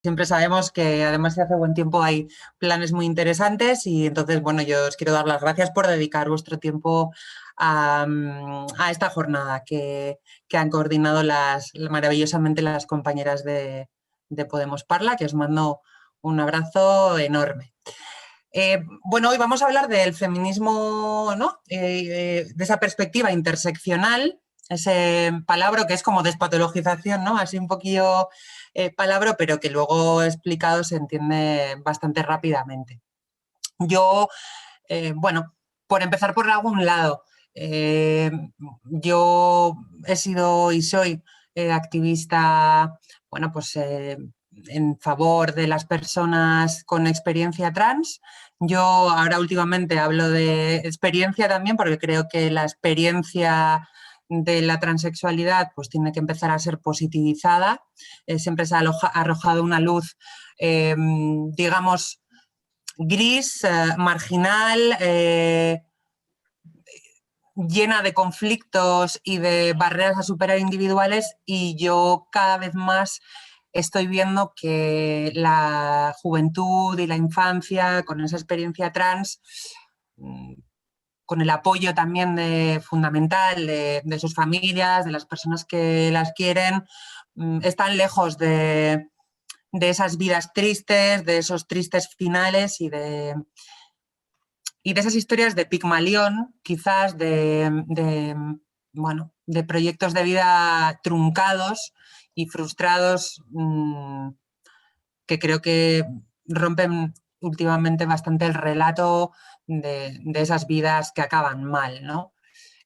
Siempre sabemos que además si hace buen tiempo hay planes muy interesantes y entonces, bueno, yo os quiero dar las gracias por dedicar vuestro tiempo a esta jornada que han coordinado maravillosamente las compañeras de Podemos Parla, que os mando un abrazo enorme. Bueno, hoy vamos a hablar del feminismo, ¿no? De esa perspectiva interseccional, ese palabra que es como despatologización, ¿no? Así un poquillo palabra, pero que luego explicado se entiende bastante rápidamente. Yo, bueno, por empezar por algún lado, eh, yo he sido y soy activista, bueno, pues en favor de las personas con experiencia trans. Yo ahora últimamente hablo de experiencia también porque creo que la experiencia de la transexualidad pues tiene que empezar a ser positivizada. Siempre se ha arrojado una luz, digamos, gris, marginal, llena de conflictos y de barreras a superar individuales, y yo cada vez más estoy viendo que la juventud y la infancia con esa experiencia trans, con el apoyo también fundamental de sus familias, de las personas que las quieren, están lejos de esas vidas tristes, de esos tristes finales y de esas historias de Pigmalión, quizás bueno, de proyectos de vida truncados y frustrados, que creo que rompen últimamente bastante el relato de esas vidas que acaban mal, ¿no?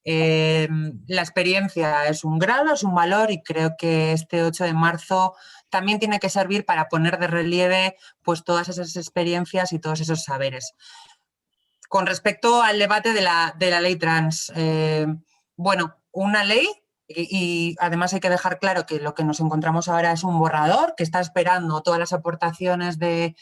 La experiencia es un grado, es un valor, y creo que este 8 de marzo también tiene que servir para poner de relieve pues, todas esas experiencias y todos esos saberes. Con respecto al debate de la ley trans, bueno, una ley, y además hay que dejar claro que lo que nos encontramos ahora es un borrador que está esperando todas las aportaciones de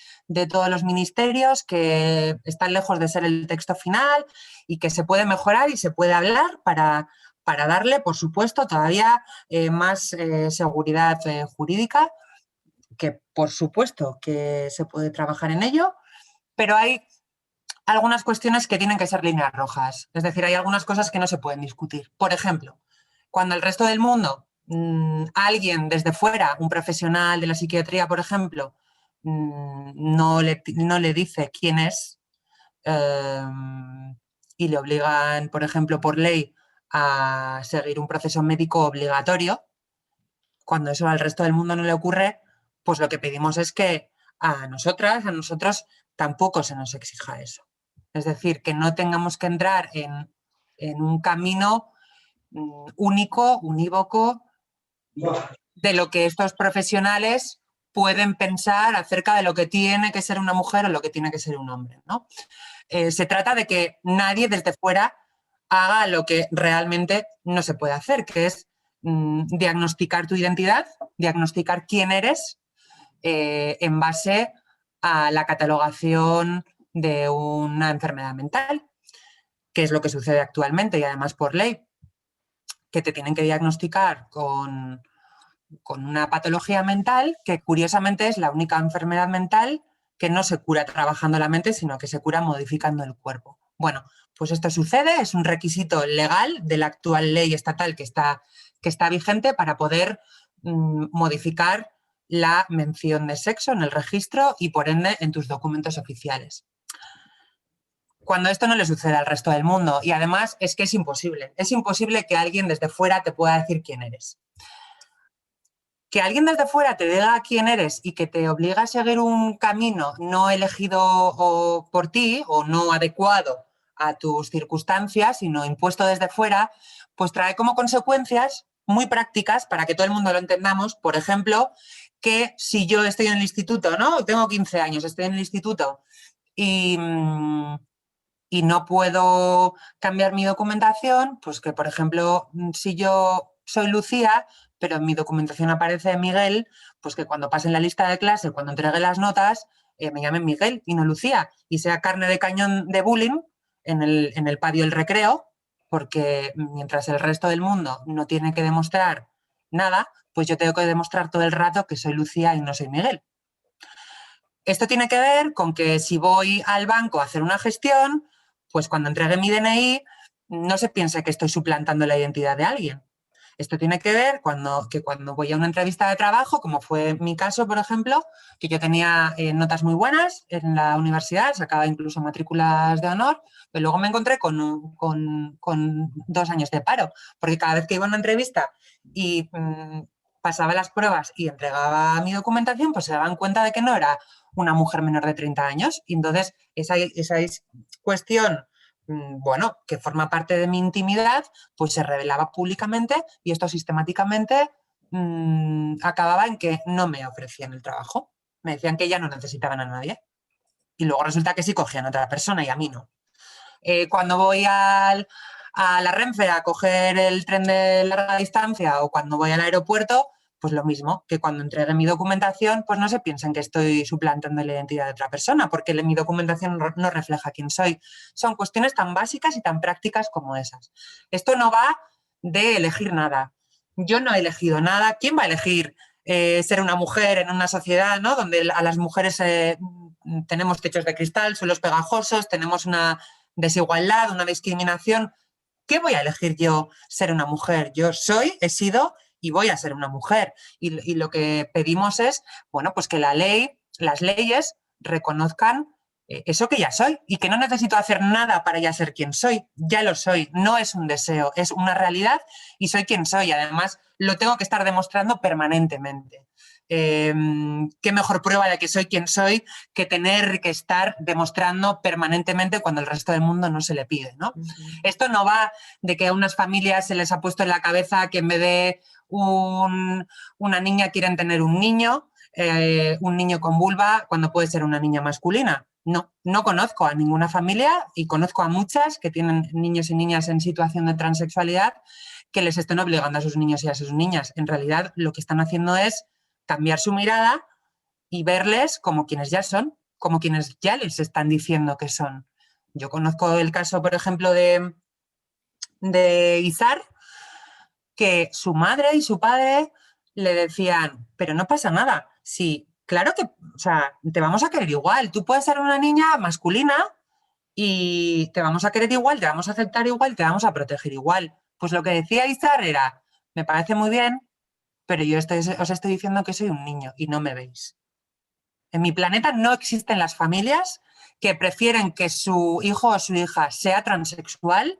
todos los ministerios, que están lejos de ser el texto final y que se puede mejorar y se puede hablar para darle, por supuesto, todavía más seguridad jurídica, que por supuesto que se puede trabajar en ello, pero hay algunas cuestiones que tienen que ser líneas rojas. Es decir, hay algunas cosas que no se pueden discutir. Por ejemplo, cuando el resto del mundo, alguien desde fuera, un profesional de la psiquiatría, por ejemplo, no le dice quién es, eh, y le obligan, por ejemplo, por ley a seguir un proceso médico obligatorio, cuando eso al resto del mundo no le ocurre, pues lo que pedimos es que a nosotras, a nosotros, tampoco se nos exija eso. Es decir, que no tengamos que entrar en un camino único, unívoco, de lo que estos profesionales pueden pensar acerca de lo que tiene que ser una mujer o lo que tiene que ser un hombre, ¿no? Se trata de que nadie desde fuera haga lo que realmente no se puede hacer, que es diagnosticar tu identidad, diagnosticar quién eres en base a la catalogación de una enfermedad mental, que es lo que sucede actualmente y además por ley, que te tienen que diagnosticar con una patología mental que curiosamente es la única enfermedad mental que no se cura trabajando la mente, sino que se cura modificando el cuerpo. Bueno, pues esto sucede, es un requisito legal de la actual ley estatal que está vigente para poder modificar la mención de sexo en el registro y por ende en tus documentos oficiales. Cuando esto no le sucede al resto del mundo, y además es que es imposible que alguien desde fuera te pueda decir quién eres. Que alguien desde fuera te diga quién eres y que te obliga a seguir un camino no elegido por ti o no adecuado a tus circunstancias, sino impuesto desde fuera, pues trae como consecuencias muy prácticas para que todo el mundo lo entendamos. Por ejemplo, que si yo estoy en el instituto, ¿no? Tengo 15 años, estoy en el instituto y, y no puedo cambiar mi documentación, pues que, por ejemplo, si yo soy Lucía, pero en mi documentación aparece Miguel, pues que cuando pase en la lista de clase, cuando entregue las notas, me llamen Miguel y no Lucía, y sea carne de cañón de bullying en el patio del recreo, porque mientras el resto del mundo no tiene que demostrar nada, pues yo tengo que demostrar todo el rato que soy Lucía y no soy Miguel. Esto tiene que ver con que si voy al banco a hacer una gestión, pues cuando entregue mi DNI no se piense que estoy suplantando la identidad de alguien. Esto tiene que ver que cuando voy a una entrevista de trabajo, como fue mi caso, por ejemplo, que yo tenía notas muy buenas en la universidad, sacaba incluso matrículas de honor, pero luego me encontré con 2 años de paro, porque cada vez que iba a una entrevista y pasaba las pruebas y entregaba mi documentación, pues se daban cuenta de que no era una mujer menor de 30 años. Y entonces esa cuestión, bueno, que forma parte de mi intimidad, pues se revelaba públicamente y esto sistemáticamente acababa en que no me ofrecían el trabajo. Me decían que ya no necesitaban a nadie. Y luego resulta que sí cogían a otra persona y a mí no. Cuando voy a la Renfe a coger el tren de larga distancia o cuando voy al aeropuerto, pues lo mismo, que cuando entregue mi documentación, pues no se piensen que estoy suplantando la identidad de otra persona, porque mi documentación no refleja quién soy. Son cuestiones tan básicas y tan prácticas como esas. Esto no va de elegir nada. Yo no he elegido nada. ¿Quién va a elegir ser una mujer en una sociedad, ¿no?, donde a las mujeres tenemos techos de cristal, suelos pegajosos, tenemos una desigualdad, una discriminación? ¿Qué voy a elegir yo ser una mujer? Yo soy, he sido y voy a ser una mujer. Y lo que pedimos es, bueno, pues que la ley, las leyes reconozcan eso que ya soy y que no necesito hacer nada para ya ser quien soy. Ya lo soy, no es un deseo, es una realidad y soy quien soy. Además, lo tengo que estar demostrando permanentemente. ¿Qué mejor prueba de que soy quien soy que tener que estar demostrando permanentemente cuando el resto del mundo no se le pide, ¿no? Esto no va de que a unas familias se les ha puesto en la cabeza que en vez de una niña quieren tener un niño con vulva cuando puede ser una niña masculina. No, no conozco a ninguna familia y conozco a muchas que tienen niños y niñas en situación de transexualidad que les estén obligando a sus niños y a sus niñas. En realidad, lo que están haciendo es cambiar su mirada y verles como quienes ya son, como quienes ya les están diciendo que son. Yo conozco el caso, por ejemplo, de Izar, que su madre y su padre le decían, pero no pasa nada, sí, claro que, o sea, te vamos a querer igual, tú puedes ser una niña masculina y te vamos a querer igual, te vamos a aceptar igual, te vamos a proteger igual. Pues lo que decía Izar era, me parece muy bien, pero yo os estoy diciendo que soy un niño y no me veis. En mi planeta no existen las familias que prefieren que su hijo o su hija sea transexual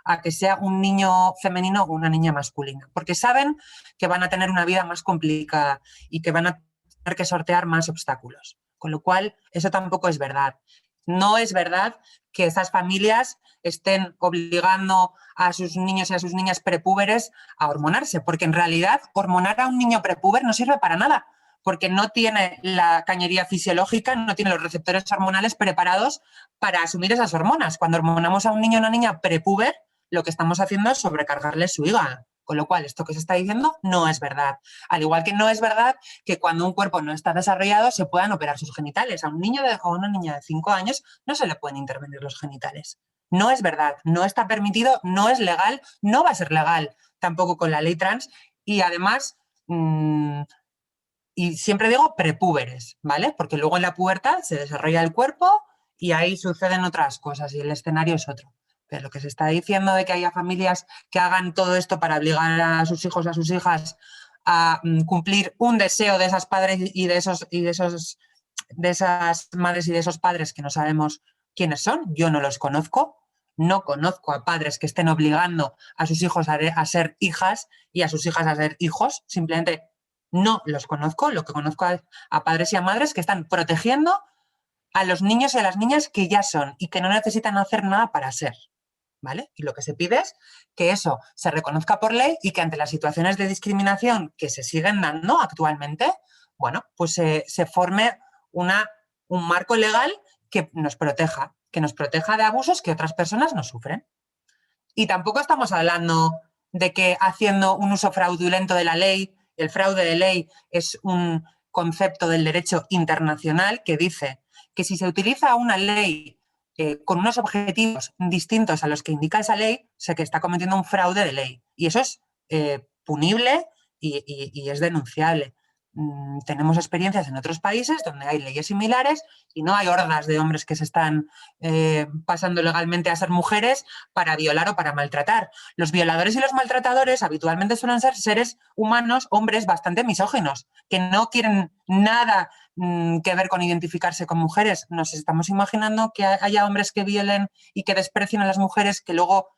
a que sea un niño femenino o una niña masculina, porque saben que van a tener una vida más complicada y que van a tener que sortear más obstáculos. Con lo cual, eso tampoco es verdad. No es verdad que esas familias estén obligando a sus niños y a sus niñas prepúberes a hormonarse, porque en realidad hormonar a un niño prepúber no sirve para nada, porque no tiene la cañería fisiológica, no tiene los receptores hormonales preparados para asumir esas hormonas. Cuando hormonamos a un niño o una niña prepúber, lo que estamos haciendo es sobrecargarle su hígado. Con lo cual, esto que se está diciendo no es verdad. Al igual que no es verdad que cuando un cuerpo no está desarrollado se puedan operar sus genitales. A un niño o a una niña de 5 años no se le pueden intervenir los genitales. No es verdad, no está permitido, no es legal, no va a ser legal tampoco con la ley trans y además y siempre digo prepúberes, ¿vale? Porque luego en la pubertad se desarrolla el cuerpo y ahí suceden otras cosas y el escenario es otro. Pero lo que se está diciendo de que haya familias que hagan todo esto para obligar a sus hijos, a sus hijas a cumplir un deseo de esas padres y de esas madres y de esos padres que no sabemos quiénes son, yo no los conozco, no conozco a padres que estén obligando a sus hijos a ser hijas y a sus hijas a ser hijos, simplemente no los conozco, lo que conozco a padres y a madres que están protegiendo a los niños y a las niñas que ya son y que no necesitan hacer nada para ser, ¿vale? Y lo que se pide es que eso se reconozca por ley y que ante las situaciones de discriminación que se siguen dando actualmente, bueno, pues se forme un marco legal que nos proteja de abusos que otras personas no sufren. Y tampoco estamos hablando de que haciendo un uso fraudulento de la ley, el fraude de ley es un concepto del derecho internacional que dice que si se utiliza una ley con unos objetivos distintos a los que indica esa ley, se que está cometiendo un fraude de ley. Y eso es punible y es denunciable. tenemos experiencias en otros países donde hay leyes similares y no hay hordas de hombres que se están pasando legalmente a ser mujeres para violar o para maltratar. Los violadores y los maltratadores habitualmente suelen ser seres humanos, hombres bastante misóginos, que no quieren nada que ver con identificarse con mujeres. Nos estamos imaginando que haya hombres que violen y que desprecien a las mujeres que luego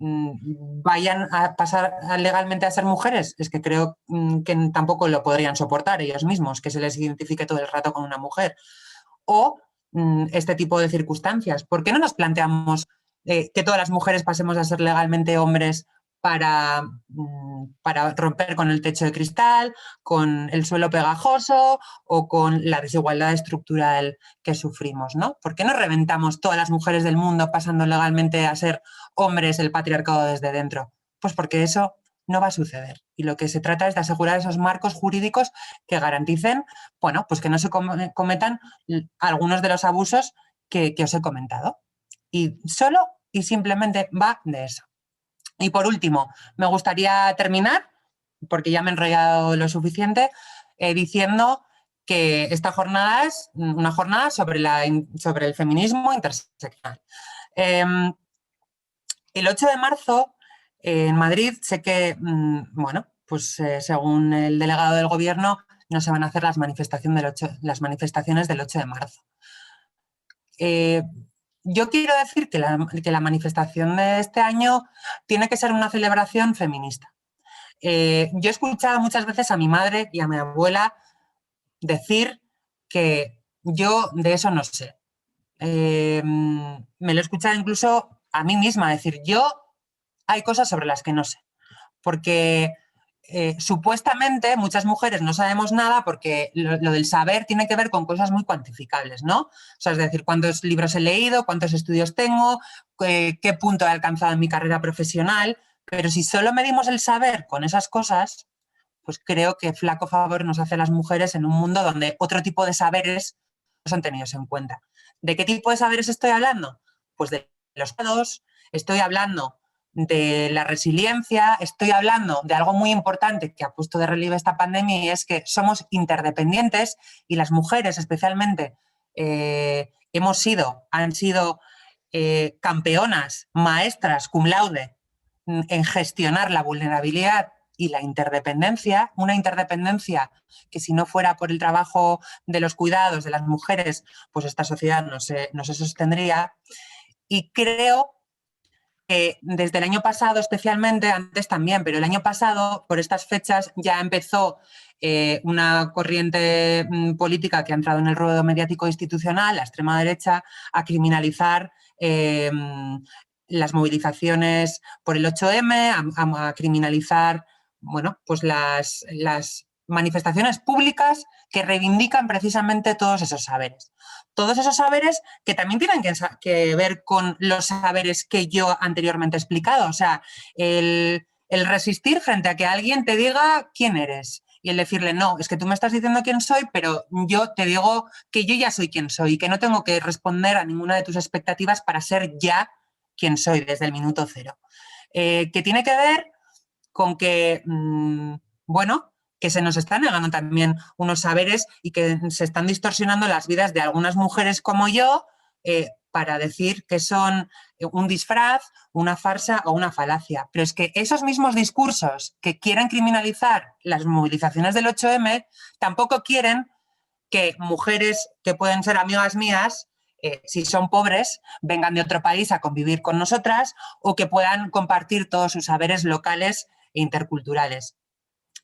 vayan a pasar legalmente a ser mujeres. Es que creo que tampoco lo podrían soportar ellos mismos, que se les identifique todo el rato con una mujer. O este tipo de circunstancias. ¿Por qué no nos planteamos que todas las mujeres pasemos a ser legalmente hombres para romper con el techo de cristal, con el suelo pegajoso o con la desigualdad estructural que sufrimos, ¿no? ¿Por qué no reventamos todas las mujeres del mundo pasando legalmente a ser hombres el patriarcado desde dentro? Pues porque eso no va a suceder. Y lo que se trata es de asegurar esos marcos jurídicos que garanticen, bueno, pues que no se cometan algunos de los abusos que os he comentado. Y solo y simplemente va de eso. Y por último, me gustaría terminar, porque ya me he enrollado lo suficiente, diciendo que esta jornada es una jornada sobre el feminismo interseccional. El 8 de marzo, en Madrid, sé que, bueno, pues según el delegado del Gobierno, no se van a hacer las manifestaciones del 8 de marzo. Yo quiero decir que la manifestación de este año tiene que ser una celebración feminista. Yo he escuchado muchas veces a mi madre y a mi abuela decir que yo de eso no sé. Me lo he escuchado incluso a mí misma decir, hay cosas sobre las que no sé, porque supuestamente muchas mujeres no sabemos nada porque lo del saber tiene que ver con cosas muy cuantificables, ¿no? O sea, es decir, cuántos libros he leído, cuántos estudios tengo, qué punto he alcanzado en mi carrera profesional, pero si solo medimos el saber con esas cosas, pues creo que flaco favor nos hace a las mujeres en un mundo donde otro tipo de saberes no son tenidos en cuenta. ¿De qué tipo de saberes estoy hablando? Pues de los dados, estoy hablando de la resiliencia, estoy hablando de algo muy importante que ha puesto de relieve esta pandemia y es que somos interdependientes y las mujeres especialmente han sido campeonas, maestras cum laude en gestionar la vulnerabilidad y la interdependencia, una interdependencia que si no fuera por el trabajo de los cuidados de las mujeres, pues esta sociedad no se sostendría. Y creo que desde el año pasado especialmente, antes también, pero el año pasado, por estas fechas, ya empezó una corriente política que ha entrado en el ruedo mediático institucional, la extrema derecha, a criminalizar las movilizaciones por el 8M, a criminalizar, bueno, pues las manifestaciones públicas que reivindican precisamente todos esos saberes. Todos esos saberes que también tienen que ver con los saberes que yo anteriormente he explicado. O sea, el resistir frente a que alguien te diga quién eres y el decirle, no, es que tú me estás diciendo quién soy, pero yo te digo que yo ya soy quien soy y que no tengo que responder a ninguna de tus expectativas para ser ya quien soy desde el minuto cero. Que tiene que ver con que, bueno, que se nos están negando también unos saberes y que se están distorsionando las vidas de algunas mujeres como yo para decir que son un disfraz, una farsa o una falacia. Pero es que esos mismos discursos que quieren criminalizar las movilizaciones del 8M tampoco quieren que mujeres que pueden ser amigas mías, si son pobres, vengan de otro país a convivir con nosotras o que puedan compartir todos sus saberes locales e interculturales.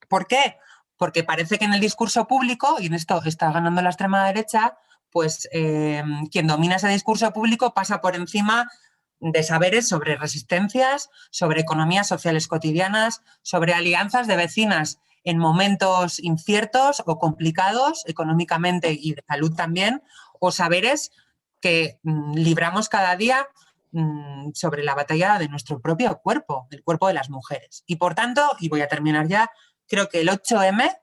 ¿Por qué? Porque parece que en el discurso público, y en esto está ganando la extrema derecha, pues quien domina ese discurso público pasa por encima de saberes sobre resistencias, sobre economías sociales cotidianas, sobre alianzas de vecinas en momentos inciertos o complicados económicamente y de salud también, o saberes que libramos cada día sobre la batalla de nuestro propio cuerpo, el cuerpo de las mujeres. Y por tanto, y voy a terminar ya, creo que el 8M,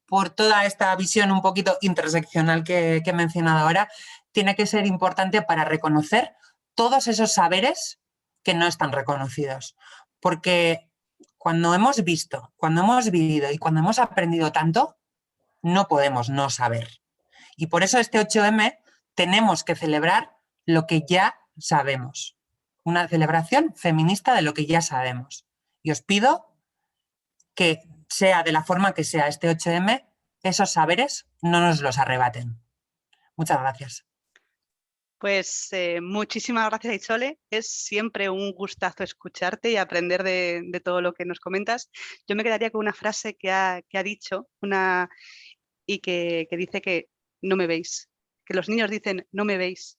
por toda esta visión un poquito interseccional que he mencionado ahora, tiene que ser importante para reconocer todos esos saberes que no están reconocidos. Porque cuando hemos visto, cuando hemos vivido y cuando hemos aprendido tanto, no podemos no saber. Y por eso este 8M tenemos que celebrar lo que ya sabemos. Una celebración feminista de lo que ya sabemos. Y os pido que sea de la forma que sea este 8M, esos saberes no nos los arrebaten. Muchas gracias. Pues muchísimas gracias, Aichole. Es siempre un gustazo escucharte y aprender de todo lo que nos comentas. Yo me quedaría con una frase que ha dicho y que dice que no me veis, que los niños dicen no me veis.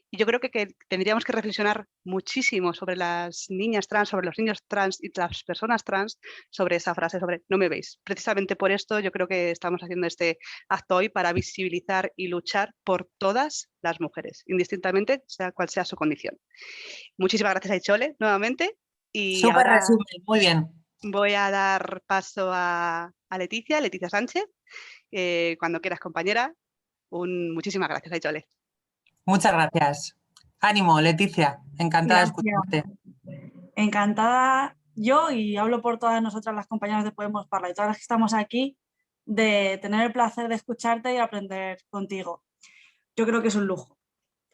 Y yo creo que tendríamos que reflexionar muchísimo sobre las niñas trans, sobre los niños trans y las personas trans, sobre esa frase, sobre no me veis. Precisamente por esto yo creo que estamos haciendo este acto hoy para visibilizar y luchar por todas las mujeres, indistintamente sea cual sea su condición. Muchísimas gracias, Aichole, nuevamente. Y Súper ahora resumen, muy bien. voy a dar paso a Leticia Sánchez. Cuando quieras, compañera. Muchísimas gracias, Aichole. Muchas gracias. Ánimo, Leticia. Encantada de Gracias. escucharte. Encantada yo, y hablo por todas nosotras las compañeras de Podemos Parla y todas las que estamos aquí, de tener el placer de escucharte y aprender contigo. Yo creo que es un lujo.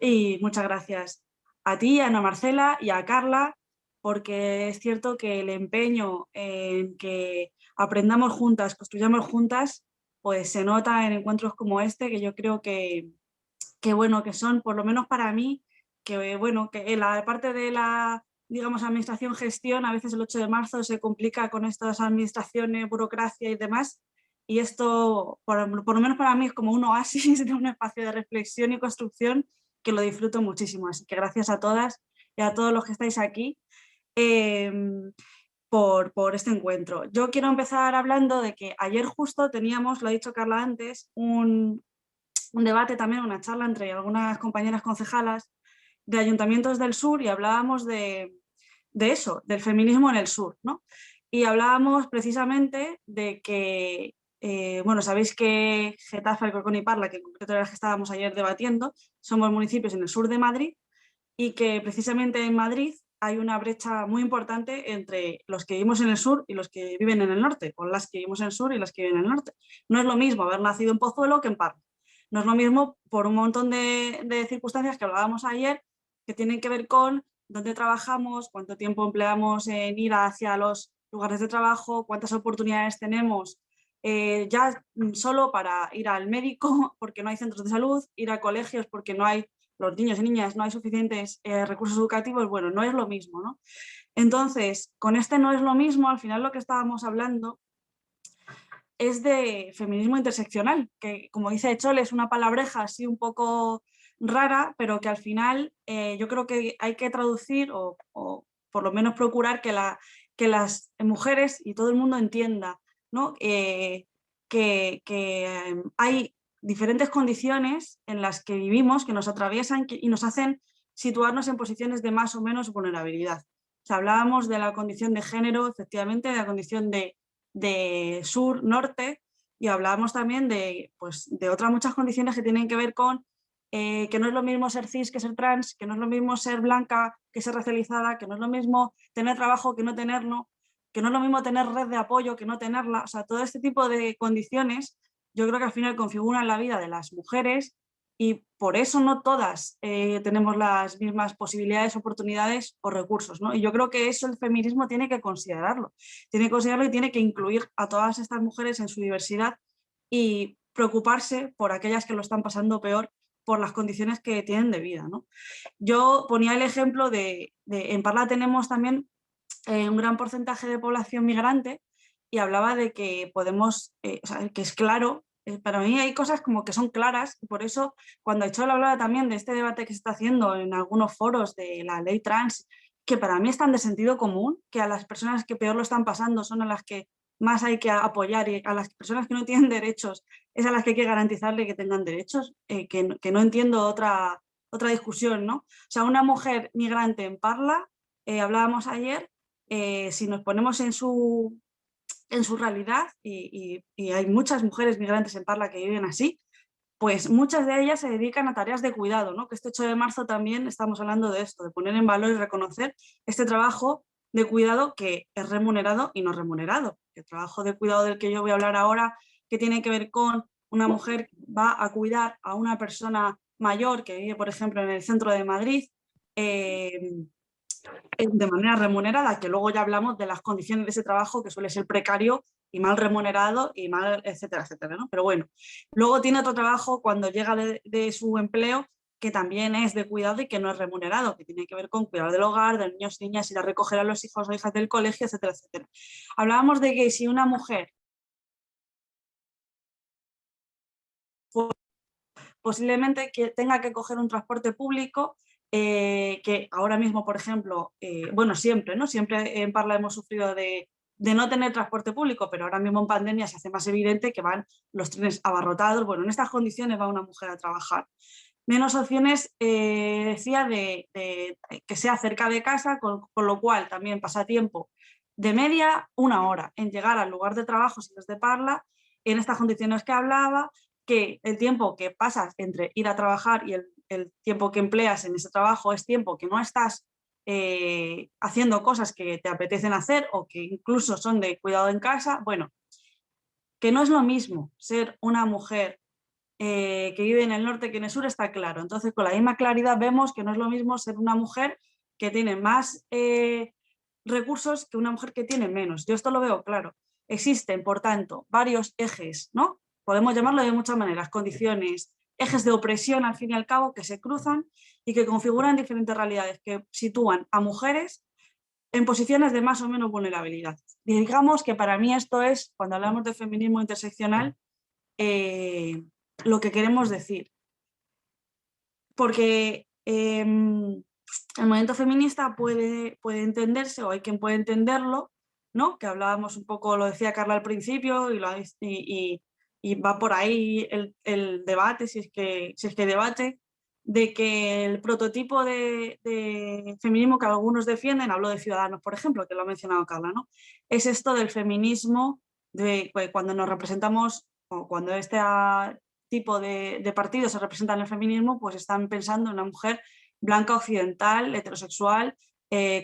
Y muchas gracias a ti, a Ana Marcela y a Carla, porque es cierto que el empeño en que aprendamos juntas, construyamos juntas, pues se nota en encuentros como este, que yo creo que bueno, que son, por lo menos para mí, que bueno, que en la parte de la, digamos, administración, gestión, a veces el 8 de marzo se complica con estas administraciones, burocracia y demás, y esto, por lo menos para mí, es como un oasis de un espacio de reflexión y construcción que lo disfruto muchísimo. Así que gracias a todas y a todos los que estáis aquí por este encuentro. Yo quiero empezar hablando de que ayer justo teníamos, lo ha dicho Carla antes, un debate también, una charla entre algunas compañeras concejalas de ayuntamientos del sur, y hablábamos de eso, del feminismo en el sur, ¿no? Y hablábamos precisamente de que, bueno, sabéis que Getafe, Alcorcón y Parla, que en concreto eran las que estábamos ayer debatiendo, somos municipios en el sur de Madrid, y que precisamente en Madrid hay una brecha muy importante entre los que vivimos en el sur y los que viven en el norte, o las que vivimos en el sur y las que viven en el norte. No es lo mismo haber nacido en Pozuelo que en Parla. No es lo mismo por un montón de circunstancias que hablábamos ayer, que tienen que ver con dónde trabajamos, cuánto tiempo empleamos en ir hacia los lugares de trabajo, cuántas oportunidades tenemos ya solo para ir al médico porque no hay centros de salud, ir a colegios porque no hay, los niños y niñas no hay suficientes recursos educativos. Bueno, no es lo mismo, ¿no? Entonces, con este no es lo mismo, al final lo que estábamos hablando es de feminismo interseccional, que como dice Chole es una palabreja así un poco rara, pero que al final yo creo que hay que traducir o por lo menos procurar que las mujeres y todo el mundo entienda, ¿no? Que hay diferentes condiciones en las que vivimos, que nos atraviesan y nos hacen situarnos en posiciones de más o menos vulnerabilidad. O sea, hablábamos de la condición de género, efectivamente, de la condición de sur, norte, y hablábamos también pues, de otras muchas condiciones que tienen que ver con que no es lo mismo ser cis que ser trans, que no es lo mismo ser blanca que ser racializada, que no es lo mismo tener trabajo que no tenerlo, que no es lo mismo tener red de apoyo que no tenerla. O sea, todo este tipo de condiciones yo creo que al final configuran la vida de las mujeres, y por eso no todas tenemos las mismas posibilidades, oportunidades o recursos, ¿no? Y yo creo que eso el feminismo tiene que considerarlo. Tiene que considerarlo y tiene que incluir a todas estas mujeres en su diversidad y preocuparse por aquellas que lo están pasando peor por las condiciones que tienen de vida, ¿no? Yo ponía el ejemplo en Parla tenemos también un gran porcentaje de población migrante, y hablaba de que podemos, o sea, que es claro, para mí hay cosas como que son claras, y por eso cuando Aichol hablaba también de este debate que se está haciendo en algunos foros de la ley trans, que para mí están de sentido común, que a las personas que peor lo están pasando son a las que más hay que apoyar, y a las personas que no tienen derechos es a las que hay que garantizarle que tengan derechos, que no entiendo otra discusión, ¿no? O sea, una mujer migrante en Parla, hablábamos ayer, si nos ponemos en su realidad, y hay muchas mujeres migrantes en Parla que viven así, pues muchas de ellas se dedican a tareas de cuidado, ¿no? Que este 8 de marzo también estamos hablando de esto, de poner en valor y reconocer este trabajo de cuidado que es remunerado y no remunerado. El trabajo de cuidado del que yo voy a hablar ahora, que tiene que ver con una mujer va a cuidar a una persona mayor que vive, por ejemplo, en el centro de Madrid, de manera remunerada, que luego ya hablamos de las condiciones de ese trabajo que suele ser precario y mal remunerado y mal, etcétera, etcétera, ¿no? Pero bueno, luego tiene otro trabajo cuando llega de su empleo que también es de cuidado y que no es remunerado, que tiene que ver con cuidar del hogar, de niños, niñas, ir a recoger a los hijos o hijas del colegio, etcétera, etcétera. Hablábamos de que si una mujer posiblemente que tenga que coger un transporte público, que ahora mismo, por ejemplo, bueno, siempre, ¿no? Siempre en Parla hemos sufrido de no tener transporte público, pero ahora mismo en pandemia se hace más evidente que van los trenes abarrotados. Bueno, en estas condiciones va una mujer a trabajar. Menos opciones, decía, de que sea cerca de casa, con lo cual también pasa tiempo de media 1 hora en llegar al lugar de trabajo si es de Parla, en estas condiciones que hablaba, que el tiempo que pasas entre ir a trabajar y el tiempo que empleas en ese trabajo es tiempo que no estás haciendo cosas que te apetecen hacer o que incluso son de cuidado en casa. Bueno, que no es lo mismo ser una mujer que vive en el norte que en el sur, está claro. Entonces, con la misma claridad vemos que no es lo mismo ser una mujer que tiene más recursos que una mujer que tiene menos. Yo esto lo veo claro. Existen, por tanto, varios ejes, ¿no? Podemos llamarlo de muchas maneras, condiciones, ejes de opresión al fin y al cabo que se cruzan y que configuran diferentes realidades que sitúan a mujeres en posiciones de más o menos vulnerabilidad. Digamos que para mí esto es, cuando hablamos de feminismo interseccional, lo que queremos decir. Porque el movimiento feminista puede entenderse, o hay quien puede entenderlo, ¿no? Que hablábamos un poco, lo decía Carla al principio, y va por ahí el debate, si es que hay debate, de que el prototipo de feminismo que algunos defienden, hablo de Ciudadanos, por ejemplo, que lo ha mencionado Carla, ¿no? Es esto del feminismo, de cuando nos representamos, o cuando este tipo de partidos se representan en el feminismo, pues están pensando en una mujer blanca, occidental, heterosexual,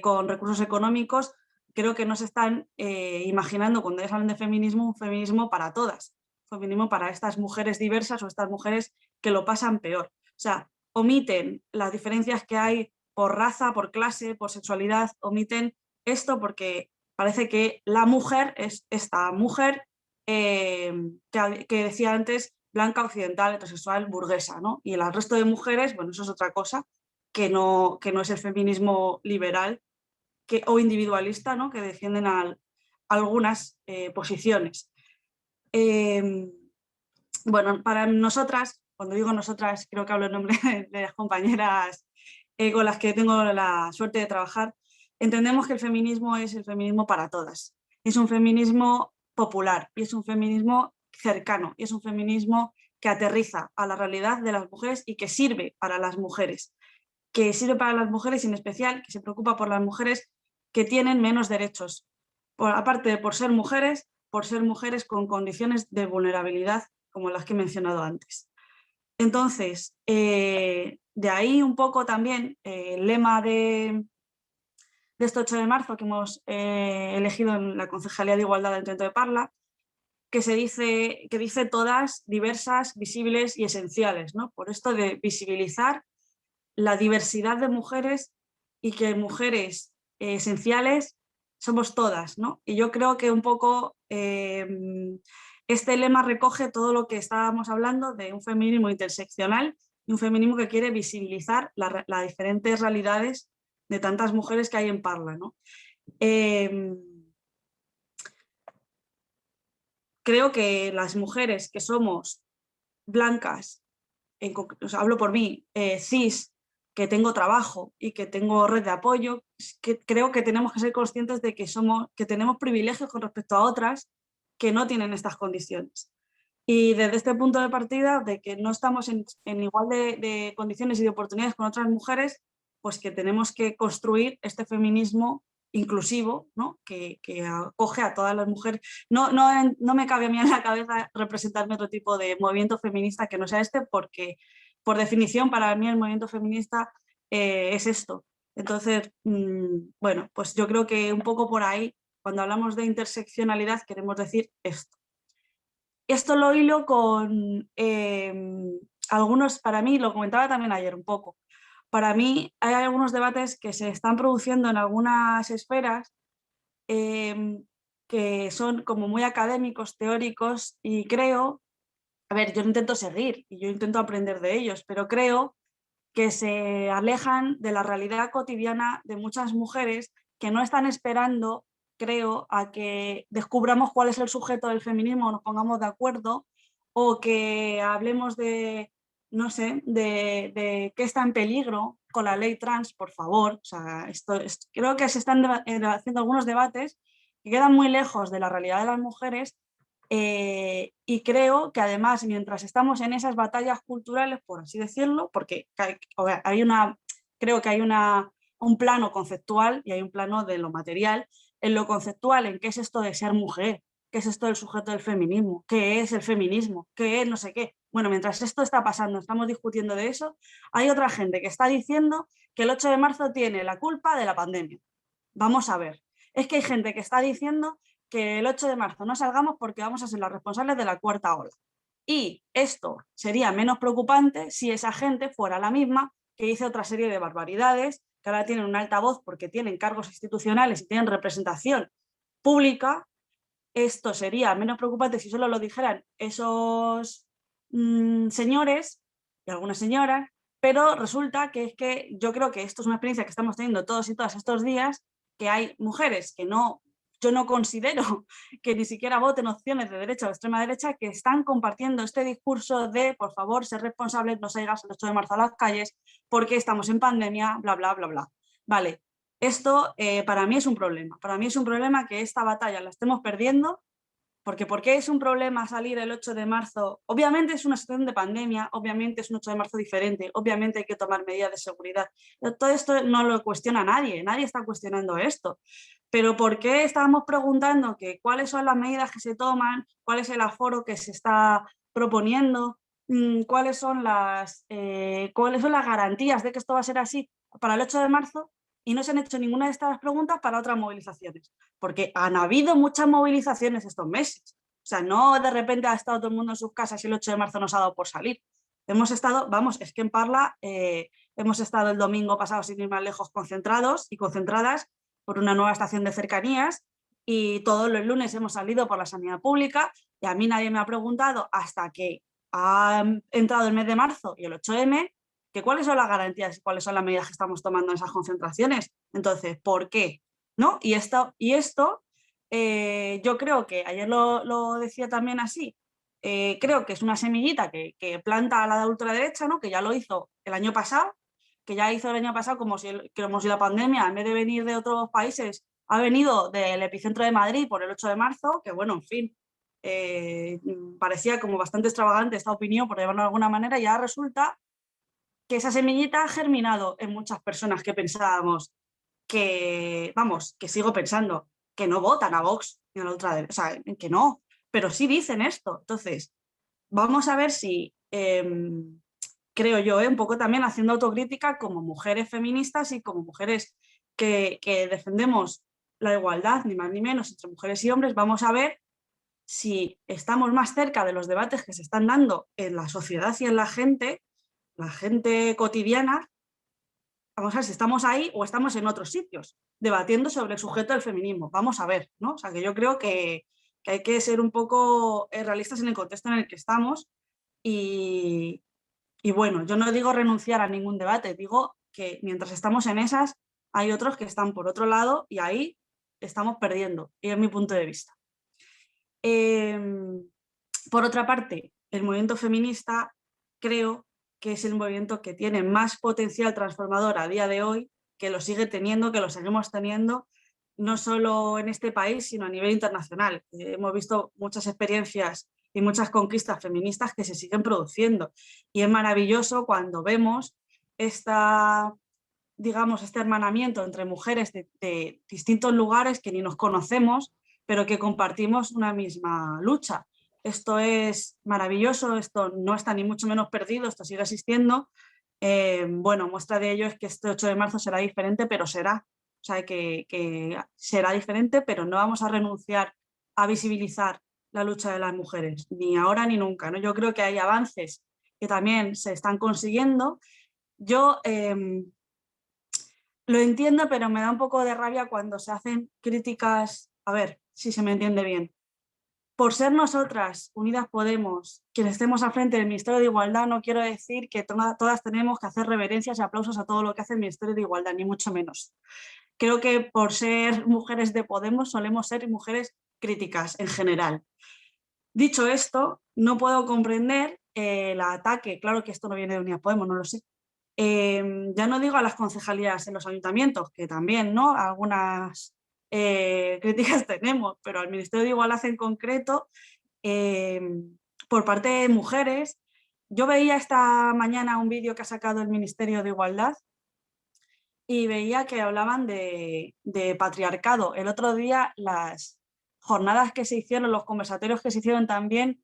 con recursos económicos. Creo que no se están imaginando, cuando ellos hablan de feminismo, un feminismo para todas, un feminismo para estas mujeres diversas o estas mujeres que lo pasan peor. O sea, omiten las diferencias que hay por raza, por clase, por sexualidad, omiten esto porque parece que la mujer es esta mujer que decía antes, blanca, occidental, heterosexual, burguesa, ¿no? Y el resto de mujeres, bueno, eso es otra cosa, que no es el feminismo liberal o individualista, ¿no? Que defienden algunas posiciones. Bueno, para nosotras, cuando digo nosotras, creo que hablo en nombre de las compañeras con las que tengo la suerte de trabajar, entendemos que el feminismo es el feminismo para todas. Es un feminismo popular y es un feminismo cercano y es un feminismo que aterriza a la realidad de las mujeres y que sirve para las mujeres. Que sirve para las mujeres y en especial que se preocupa por las mujeres que tienen menos derechos. Aparte de por ser mujeres con condiciones de vulnerabilidad como las que he mencionado antes. Entonces, de ahí un poco también el lema de este 8 de marzo que hemos elegido en la Concejalía de Igualdad del Ayuntamiento de Parla, que dice todas, diversas, visibles y esenciales, ¿no? Por esto de visibilizar la diversidad de mujeres y que mujeres esenciales somos todas, ¿no? Y yo creo que un poco este lema recoge todo lo que estábamos hablando de un feminismo interseccional y un feminismo que quiere visibilizar las diferentes realidades de tantas mujeres que hay en Parla, ¿no? Creo que las mujeres que somos blancas, hablo por mí, cis, que tengo trabajo y que tengo red de apoyo, que creo que tenemos que ser conscientes de que tenemos privilegios con respecto a otras que no tienen estas condiciones. Y desde este punto de partida, de que no estamos en igual de condiciones y de oportunidades con otras mujeres, pues que tenemos que construir este feminismo inclusivo, ¿no? que acoge a todas las mujeres. No me cabe a mí en la cabeza representarme otro tipo de movimiento feminista que no sea este, porque por definición para mí el movimiento feminista es esto. Entonces, bueno, pues yo creo que un poco por ahí, cuando hablamos de interseccionalidad, queremos decir esto. Esto lo hilo con algunos, para mí, lo comentaba también ayer un poco, para mí hay algunos debates que se están produciendo en algunas esferas que son como muy académicos, teóricos, y creo, a ver, yo intento seguir y yo intento aprender de ellos, pero creo que se alejan de la realidad cotidiana de muchas mujeres que no están esperando, creo, a que descubramos cuál es el sujeto del feminismo, nos pongamos de acuerdo, o que hablemos de, no sé, de qué está en peligro con la ley trans, por favor. O sea, creo que se están haciendo algunos debates que quedan muy lejos de la realidad de las mujeres. Y creo que además, mientras estamos en esas batallas culturales, por así decirlo, porque creo que hay un plano conceptual y hay un plano de lo material. En lo conceptual, en qué es esto de ser mujer, qué es esto del sujeto del feminismo, qué es el feminismo, qué es no sé qué. Bueno, mientras esto está pasando, estamos discutiendo de eso, hay otra gente que está diciendo que el 8 de marzo tiene la culpa de la pandemia. Vamos a ver. Es que hay gente que está diciendo que el 8 de marzo no salgamos porque vamos a ser los responsables de la cuarta ola. Y esto sería menos preocupante si esa gente fuera la misma que dice otra serie de barbaridades, que ahora tienen un altavoz porque tienen cargos institucionales y tienen representación pública. Esto sería menos preocupante si solo lo dijeran esos señores y algunas señoras, pero resulta que es que yo creo que esto es una experiencia que estamos teniendo todos y todas estos días, que hay mujeres que yo no considero que ni siquiera voten opciones de derecha o de extrema derecha, que están compartiendo este discurso de, por favor, ser responsables, no salgas el 8 de marzo a las calles porque estamos en pandemia, bla, bla, bla, bla. Vale, esto para mí es un problema. Para mí es un problema que esta batalla la estemos perdiendo, porque ¿por qué es un problema salir el 8 de marzo? Obviamente es una situación de pandemia, obviamente es un 8 de marzo diferente, obviamente hay que tomar medidas de seguridad. Todo esto no lo cuestiona nadie, nadie está cuestionando esto. Pero ¿por qué estábamos preguntando que cuáles son las medidas que se toman, cuál es el aforo que se está proponiendo, cuáles son las garantías de que esto va a ser así para el 8 de marzo? Y no se han hecho ninguna de estas preguntas para otras movilizaciones, porque han habido muchas movilizaciones estos meses. O sea, no de repente ha estado todo el mundo en sus casas y el 8 de marzo nos ha dado por salir. Hemos estado, vamos, es que en Parla hemos estado el domingo pasado, sin ir más lejos, concentrados y concentradas por una nueva estación de cercanías, y todos los lunes hemos salido por la sanidad pública, y a mí nadie me ha preguntado hasta que ha entrado el mes de marzo y el 8M, que cuáles son las garantías y cuáles son las medidas que estamos tomando en esas concentraciones. Entonces, ¿por qué? ¿No? Y esto yo creo que, ayer lo decía también así, creo que es una semillita que planta a la ultraderecha, ¿no? Que ya lo hizo el año pasado, como si la pandemia, en vez de venir de otros países, ha venido del epicentro de Madrid por el 8 de marzo, que bueno, en fin, parecía como bastante extravagante esta opinión, por llamarlo de alguna manera, y ya resulta que esa semillita ha germinado en muchas personas que pensábamos que, vamos, que sigo pensando, que no votan a Vox ni a la ultraderecha, o sea, que no, pero sí dicen esto. Entonces, vamos a ver si, creo yo, un poco también haciendo autocrítica como mujeres feministas y como mujeres que defendemos la igualdad, ni más ni menos, entre mujeres y hombres, vamos a ver si estamos más cerca de los debates que se están dando en la sociedad y en la gente cotidiana. Vamos a ver si estamos ahí o estamos en otros sitios, debatiendo sobre el sujeto del feminismo. Vamos a ver, ¿no? O sea, que yo creo que hay que ser un poco realistas en el contexto en el que estamos, y bueno, yo no digo renunciar a ningún debate, digo que mientras estamos en esas, hay otros que están por otro lado y ahí estamos perdiendo, y es mi punto de vista. Por otra parte, el movimiento feminista creo que es el movimiento que tiene más potencial transformador a día de hoy, que lo sigue teniendo, que lo seguimos teniendo, no solo en este país, sino a nivel internacional. Hemos visto muchas experiencias y muchas conquistas feministas que se siguen produciendo, y es maravilloso cuando vemos este hermanamiento entre mujeres de distintos lugares que ni nos conocemos, pero que compartimos una misma lucha. Esto es maravilloso, esto no está ni mucho menos perdido, esto sigue existiendo. Bueno, muestra de ello es que este 8 de marzo será diferente, pero será. O sea, que será diferente, pero no vamos a renunciar a visibilizar la lucha de las mujeres, ni ahora ni nunca, ¿no? Yo creo que hay avances que también se están consiguiendo. Yo lo entiendo, pero me da un poco de rabia cuando se hacen críticas, a ver si se me entiende bien. Por ser nosotras, Unidas Podemos, quienes estemos al frente del Ministerio de Igualdad, no quiero decir que todas tenemos que hacer reverencias y aplausos a todo lo que hace el Ministerio de Igualdad, ni mucho menos. Creo que por ser mujeres de Podemos solemos ser mujeres críticas en general. Dicho esto, no puedo comprender el ataque, claro que esto no viene de Unidas Podemos, no lo sé. Ya no digo a las concejalías en los ayuntamientos, que también, ¿no? Algunas críticas tenemos, pero al Ministerio de Igualdad en concreto, por parte de mujeres. Yo veía esta mañana un vídeo que ha sacado el Ministerio de Igualdad y veía que hablaban de patriarcado. El otro día las jornadas que se hicieron, los conversatorios que se hicieron también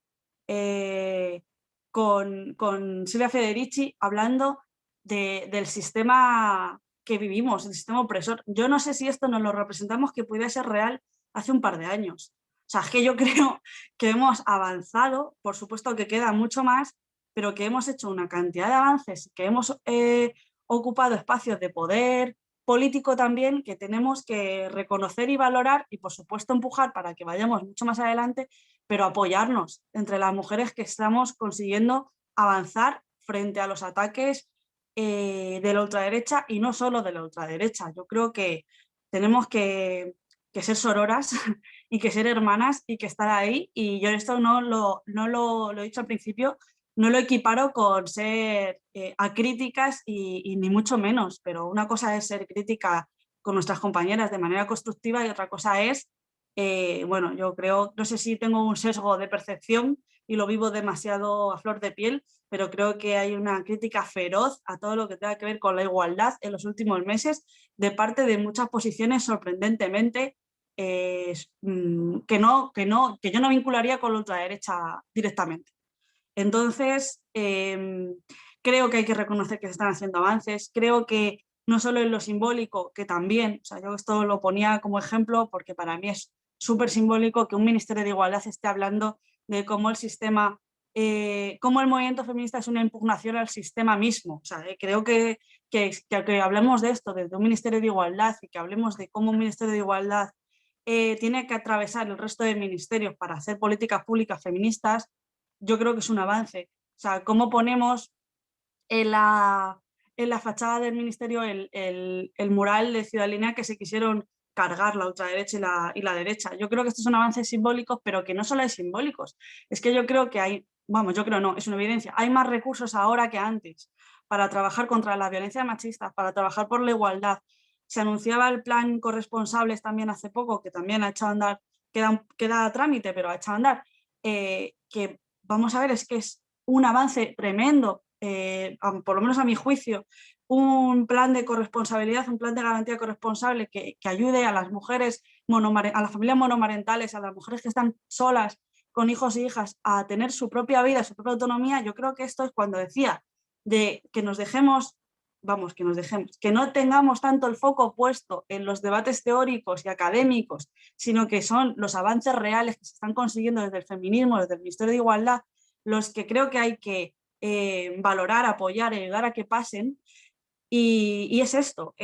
con Silvia Federici hablando del sistema que vivimos, el sistema opresor. Yo no sé si esto nos lo representamos que pudiera ser real hace un par de años. O sea, es que yo creo que hemos avanzado, por supuesto que queda mucho más, pero que hemos hecho una cantidad de avances, que hemos ocupado espacios de poder político también que tenemos que reconocer y valorar y por supuesto empujar para que vayamos mucho más adelante, pero apoyarnos entre las mujeres que estamos consiguiendo avanzar frente a los ataques de la ultraderecha y no solo de la ultraderecha. Yo creo que tenemos que ser sororas y que ser hermanas y que estar ahí, y yo esto no lo he dicho al principio, no lo equiparo con ser acríticas y ni mucho menos, pero una cosa es ser crítica con nuestras compañeras de manera constructiva y otra cosa es, bueno, yo creo, no sé si tengo un sesgo de percepción y lo vivo demasiado a flor de piel, pero creo que hay una crítica feroz a todo lo que tenga que ver con la igualdad en los últimos meses de parte de muchas posiciones sorprendentemente que yo no vincularía con la ultraderecha directamente. Entonces, creo que hay que reconocer que se están haciendo avances, creo que no solo en lo simbólico, que también, o sea, yo esto lo ponía como ejemplo porque para mí es súper simbólico que un Ministerio de Igualdad esté hablando de cómo el sistema, cómo el movimiento feminista es una impugnación al sistema mismo. O sea, creo que hablemos de esto desde un Ministerio de Igualdad y que hablemos de cómo un Ministerio de Igualdad tiene que atravesar el resto de ministerios para hacer políticas públicas feministas, yo creo que es un avance. O sea, cómo ponemos en la fachada del ministerio el mural de Ciudad Lineal que se quisieron cargar la ultraderecha y la derecha. Yo creo que estos son avances simbólicos, pero que no solo hay simbólicos. Es que yo creo que hay, vamos, yo creo no, es una evidencia, hay más recursos ahora que antes para trabajar contra la violencia machista, para trabajar por la igualdad. Se anunciaba el plan corresponsables también hace poco, que también ha echado a andar, queda a trámite, pero ha echado a andar, que vamos a ver, es que es un avance tremendo, por lo menos a mi juicio, un plan de corresponsabilidad, un plan de garantía corresponsable que ayude a las mujeres, a las familias monomarentales, a las mujeres que están solas con hijos e hijas a tener su propia vida, su propia autonomía. Yo creo que esto es cuando decía de que nos dejemos, vamos, que no tengamos tanto el foco puesto en los debates teóricos y académicos, sino que son los avances reales que se están consiguiendo desde el feminismo, desde el Ministerio de Igualdad, los que creo que hay que valorar, apoyar y ayudar a que pasen. Y es esto,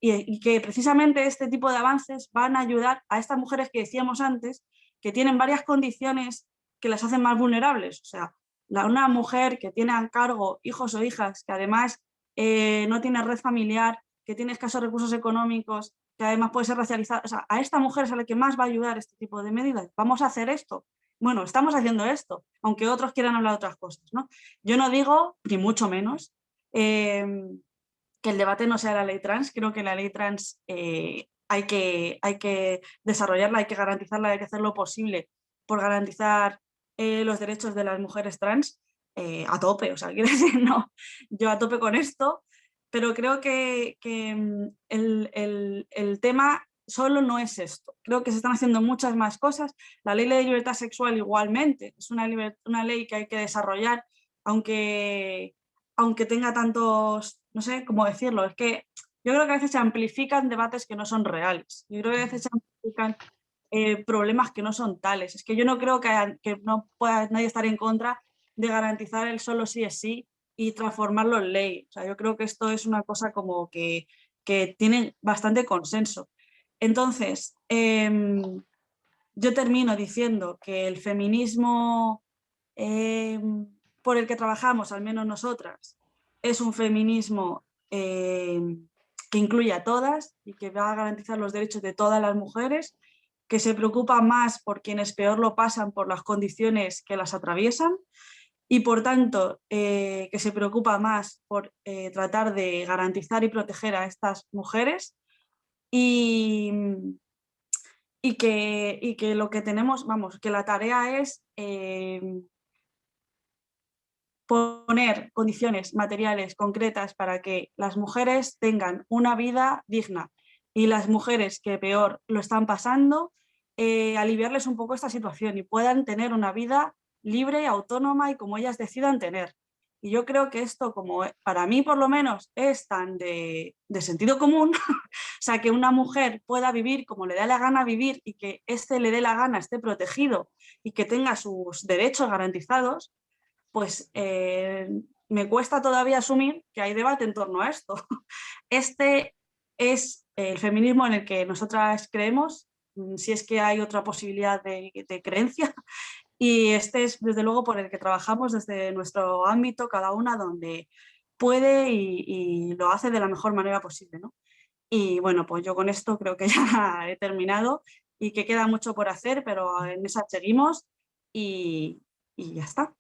y que precisamente este tipo de avances van a ayudar a estas mujeres que decíamos antes, que tienen varias condiciones que las hacen más vulnerables. O sea, una mujer que tiene a cargo hijos o hijas, que además no tiene red familiar, que tiene escasos recursos económicos, que además puede ser racializada. O sea, a esta mujer es a la que más va a ayudar este tipo de medidas. Vamos a hacer esto. Bueno, estamos haciendo esto, aunque otros quieran hablar de otras cosas, ¿no? Yo no digo, ni mucho menos, que el debate no sea la ley trans. Creo que la ley trans hay que desarrollarla, hay que garantizarla, hay que hacer lo posible por garantizar los derechos de las mujeres trans a tope. O sea, quiero decir, no, yo a tope con esto, pero creo que el tema solo no es esto. Creo que se están haciendo muchas más cosas. La ley de libertad sexual igualmente es una ley que hay que desarrollar, aunque tenga tantos, no sé cómo decirlo, es que yo creo que a veces se amplifican debates que no son reales. Yo creo que a veces se amplifican problemas que no son tales. Es que yo no creo que no pueda nadie estar en contra de garantizar el solo sí es sí y transformarlo en ley. O sea, yo creo que esto es una cosa como que tiene bastante consenso. Entonces, yo termino diciendo que el feminismo por el que trabajamos, al menos nosotras, es un feminismo que incluye a todas y que va a garantizar los derechos de todas las mujeres, que se preocupa más por quienes peor lo pasan por las condiciones que las atraviesan y por tanto que se preocupa más por tratar de garantizar y proteger a estas mujeres y que lo que tenemos, vamos, que la tarea es poner condiciones materiales concretas para que las mujeres tengan una vida digna y las mujeres que peor lo están pasando, aliviarles un poco esta situación y puedan tener una vida libre, autónoma y como ellas decidan tener. Y yo creo que esto, como para mí por lo menos, es tan de sentido común, o sea, que una mujer pueda vivir como le da la gana vivir y que le dé la gana, esté protegido y que tenga sus derechos garantizados, pues me cuesta todavía asumir que hay debate en torno a esto. Este es el feminismo en el que nosotras creemos, si es que hay otra posibilidad de creencia, y este es desde luego por el que trabajamos desde nuestro ámbito, cada una donde puede y lo hace de la mejor manera posible, ¿no? Y bueno, pues yo con esto creo que ya he terminado y que queda mucho por hacer, pero en esa seguimos y ya está.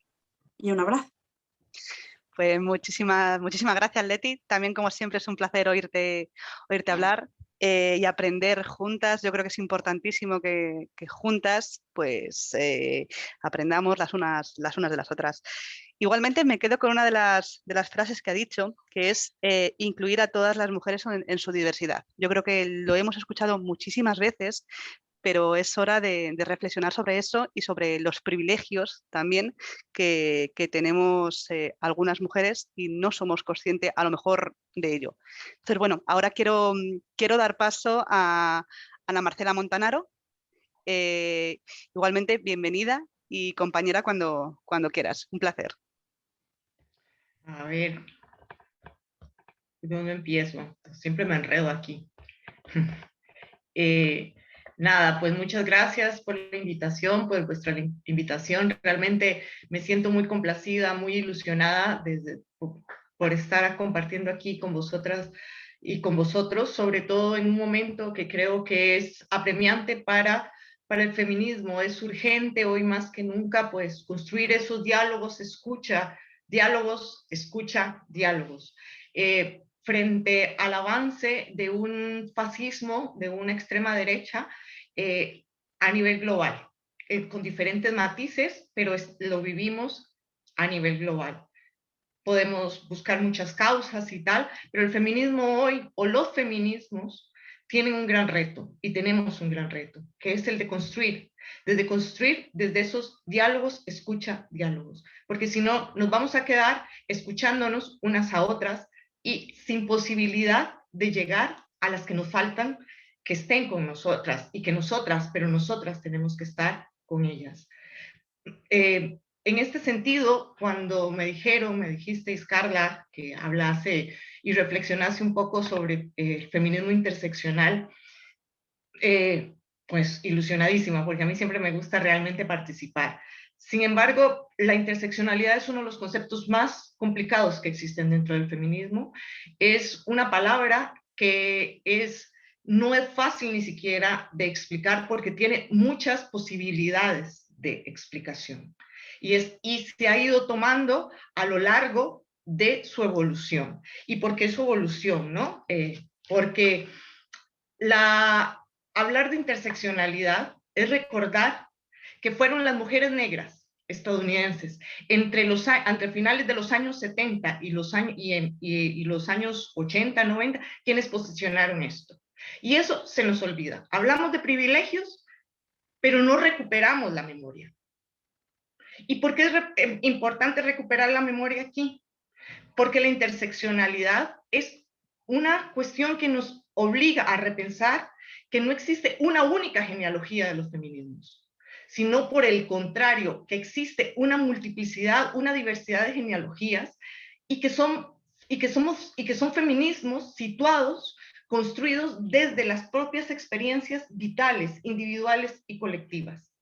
Y un abrazo. Pues muchísimas gracias, Leti. También, como siempre, es un placer oírte hablar y aprender juntas. Yo creo que es importantísimo que juntas pues, aprendamos las unas de las otras. Igualmente, me quedo con una de las frases que ha dicho, que es incluir a todas las mujeres en su diversidad. Yo creo que lo hemos escuchado muchísimas veces, pero es hora de reflexionar sobre eso y sobre los privilegios también que tenemos algunas mujeres y no somos conscientes a lo mejor de ello. Entonces, bueno, ahora quiero dar paso a Ana Marcela Montanaro. Igualmente, bienvenida y compañera cuando quieras. Un placer. A ver, ¿dónde empiezo? Siempre me enredo aquí. Nada, pues muchas gracias por la invitación, por vuestra invitación. Realmente me siento muy complacida, muy ilusionada por estar compartiendo aquí con vosotras y con vosotros, sobre todo en un momento que creo que es apremiante para el feminismo. Es urgente hoy más que nunca, pues, construir esos diálogos, diálogos. Frente al avance de un fascismo, de una extrema derecha, a nivel global, con diferentes matices, pero lo vivimos a nivel global. Podemos buscar muchas causas y tal, pero el feminismo hoy, o los feminismos, tienen un gran reto, y tenemos un gran reto, que es el de construir desde esos diálogos, diálogos, porque si no, nos vamos a quedar escuchándonos unas a otras, y sin posibilidad de llegar a las que nos faltan, que estén con nosotras, y que nosotras tenemos que estar con ellas. En este sentido, cuando me dijisteis, Carla, que hablase y reflexionase un poco sobre el feminismo interseccional, pues ilusionadísima, porque a mí siempre me gusta realmente participar. Sin embargo, la interseccionalidad es uno de los conceptos más complicados que existen dentro del feminismo. Es una palabra que no es fácil ni siquiera de explicar porque tiene muchas posibilidades de explicación. Y se ha ido tomando a lo largo de su evolución. ¿Y por qué su evolución, no? Porque hablar de interseccionalidad es recordar que fueron las mujeres negras estadounidenses entre finales de los años 70 y los años 80, 90, quienes posicionaron esto. Y eso se nos olvida. Hablamos de privilegios, pero no recuperamos la memoria. ¿Y por qué es importante recuperar la memoria aquí? Porque la interseccionalidad es una cuestión que nos obliga a repensar que no existe una única genealogía de los feminismos, sino por el contrario, que existe una multiplicidad, una diversidad de genealogías y que son feminismos situados, construidos desde las propias experiencias vitales, individuales y colectivas.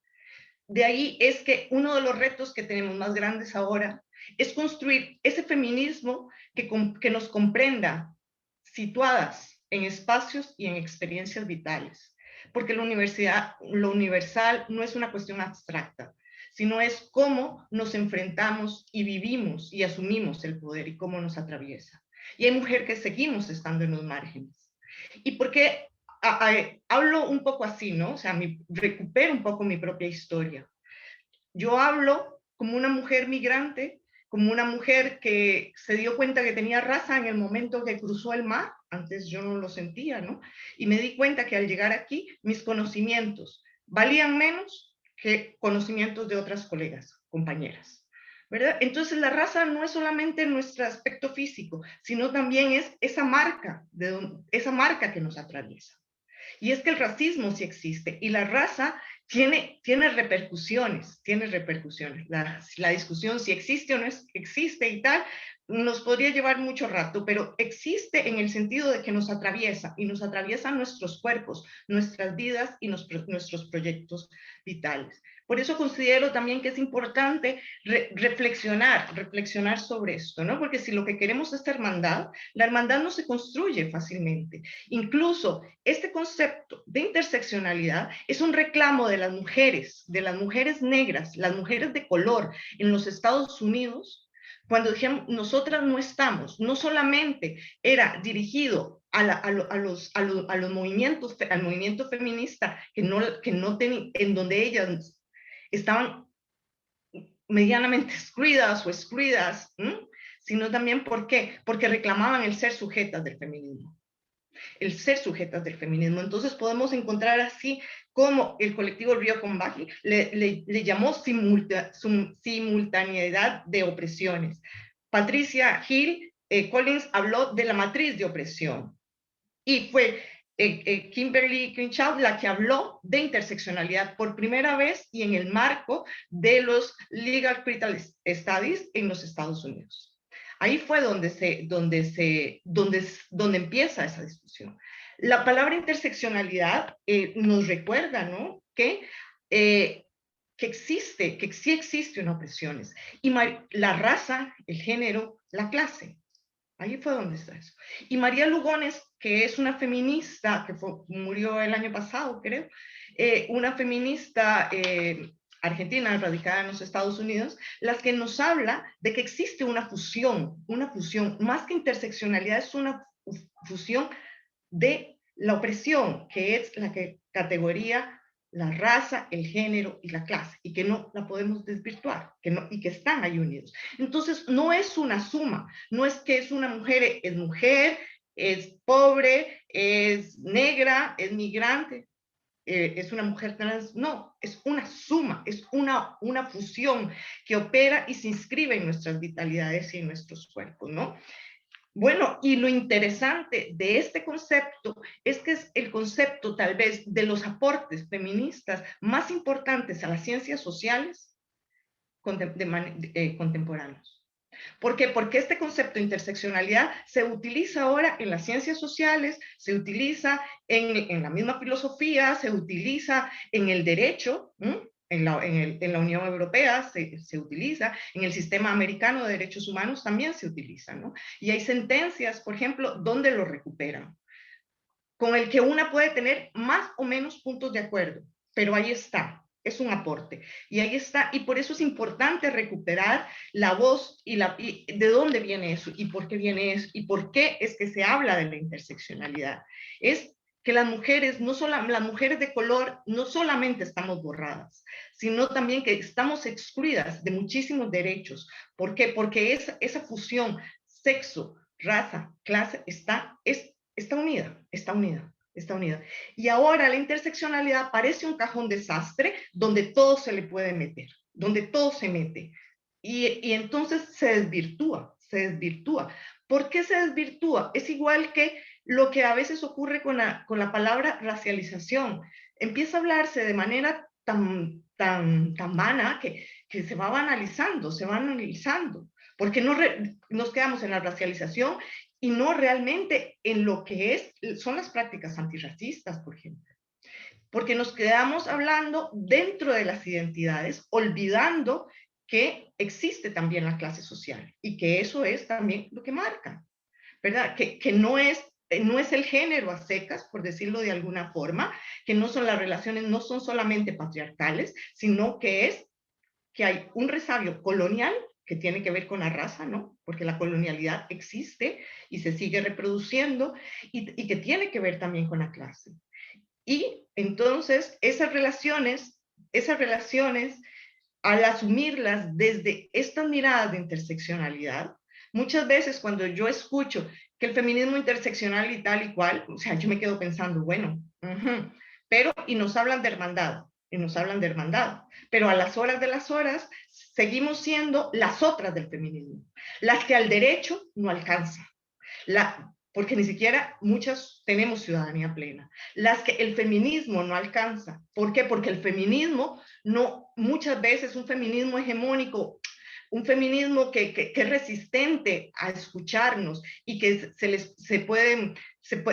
De ahí es que uno de los retos que tenemos más grandes ahora es construir ese feminismo que nos comprenda situadas en espacios y en experiencias vitales. Porque lo universal no es una cuestión abstracta, sino es cómo nos enfrentamos y vivimos y asumimos el poder y cómo nos atraviesa. Y hay mujeres que seguimos estando en los márgenes. ¿Y por qué hablo un poco así, no? O sea, recupero un poco mi propia historia. Yo hablo como una mujer migrante, como una mujer que se dio cuenta que tenía raza en el momento que cruzó el mar. Antes yo no lo sentía, ¿no? Y me di cuenta que al llegar aquí, mis conocimientos valían menos que conocimientos de otras colegas, compañeras, ¿verdad? Entonces la raza no es solamente nuestro aspecto físico, sino también es esa marca que nos atraviesa. Y es que el racismo sí existe y la raza tiene repercusiones. La discusión si existe o no existe y tal, nos podría llevar mucho rato, pero existe en el sentido de que nos atraviesa y nos atraviesan nuestros cuerpos, nuestras vidas y nuestros proyectos vitales. Por eso considero también que es importante reflexionar sobre esto, ¿no? Porque si lo que queremos es hermandad, la hermandad no se construye fácilmente. Incluso este concepto de interseccionalidad es un reclamo de las mujeres negras, las mujeres de color en los Estados Unidos, cuando dijeron, nosotras no estamos, no solamente era dirigido al movimiento feminista, en donde ellas estaban medianamente excluidas o excluidas, sino también, ¿por qué? Porque reclamaban el ser sujetas del feminismo. Entonces podemos encontrar así como el colectivo Río Combagi le llamó simultaneidad de opresiones. Patricia Hill Collins habló de la matriz de opresión y fue Kimberly Crenshaw la que habló de interseccionalidad por primera vez y en el marco de los Legal Critical Studies en los Estados Unidos. Ahí fue donde empieza esa discusión. La palabra interseccionalidad nos recuerda, ¿no? Que sí existe una opresión. Y la raza, el género, la clase. Ahí fue donde está eso. Y María Lugones, que es una feminista, que murió el año pasado, creo, una feminista argentina radicada en los Estados Unidos, las que nos habla de que existe una fusión, más que interseccionalidad, es una fusión de la opresión, que es la que categoría la raza, el género y la clase, y que no la podemos desvirtuar, y que están ahí unidos. Entonces, no es una suma, no es que es una mujer, es pobre, es negra, es migrante, es una mujer trans, no, es una suma, es una fusión que opera y se inscribe en nuestras vitalidades y en nuestros cuerpos, ¿no? Bueno, y lo interesante de este concepto es que es el concepto tal vez de los aportes feministas más importantes a las ciencias sociales contemporáneos. ¿Por qué? Porque este concepto de interseccionalidad se utiliza ahora en las ciencias sociales, se utiliza en la misma filosofía, se utiliza en el derecho, en la Unión Europea se utiliza, en el sistema americano de derechos humanos también se utiliza, ¿no? Y hay sentencias, por ejemplo, donde lo recuperan, con el que una puede tener más o menos puntos de acuerdo, pero ahí está, es un aporte. Y ahí está, y por eso es importante recuperar la voz y de dónde viene eso, y por qué viene eso, y por qué es que se habla de la interseccionalidad. Es que las mujeres, las mujeres de color, no solamente estamos borradas, sino también que estamos excluidas de muchísimos derechos. ¿Por qué? Porque esa fusión sexo, raza, clase está unida. Y ahora la interseccionalidad parece un cajón desastre donde todo se le puede meter, donde todo se mete. Y entonces se desvirtúa. ¿Por qué se desvirtúa? Es igual que lo que a veces ocurre con la palabra racialización. Empieza a hablarse de manera tan vana que se va banalizando, porque nos quedamos en la racialización y no realmente en lo que son las prácticas antirracistas, por ejemplo. Porque nos quedamos hablando dentro de las identidades, olvidando que existe también la clase social y que eso es también lo que marca, ¿verdad? Que no es el género a secas, por decirlo de alguna forma, que no son las relaciones, no son solamente patriarcales, sino que hay un resabio colonial que tiene que ver con la raza, ¿no? Porque la colonialidad existe y se sigue reproduciendo y que tiene que ver también con la clase. Y entonces esas relaciones, al asumirlas desde estas miradas de interseccionalidad, muchas veces cuando yo escucho que el feminismo interseccional y tal y cual, o sea, yo me quedo pensando, bueno, pero, y nos hablan de hermandad, pero a las horas de las horas seguimos siendo las otras del feminismo, las que al derecho no alcanzan, porque ni siquiera muchas tenemos ciudadanía plena, las que el feminismo no alcanza. ¿Por qué? Porque el feminismo muchas veces un feminismo hegemónico, un feminismo que es resistente a escucharnos y que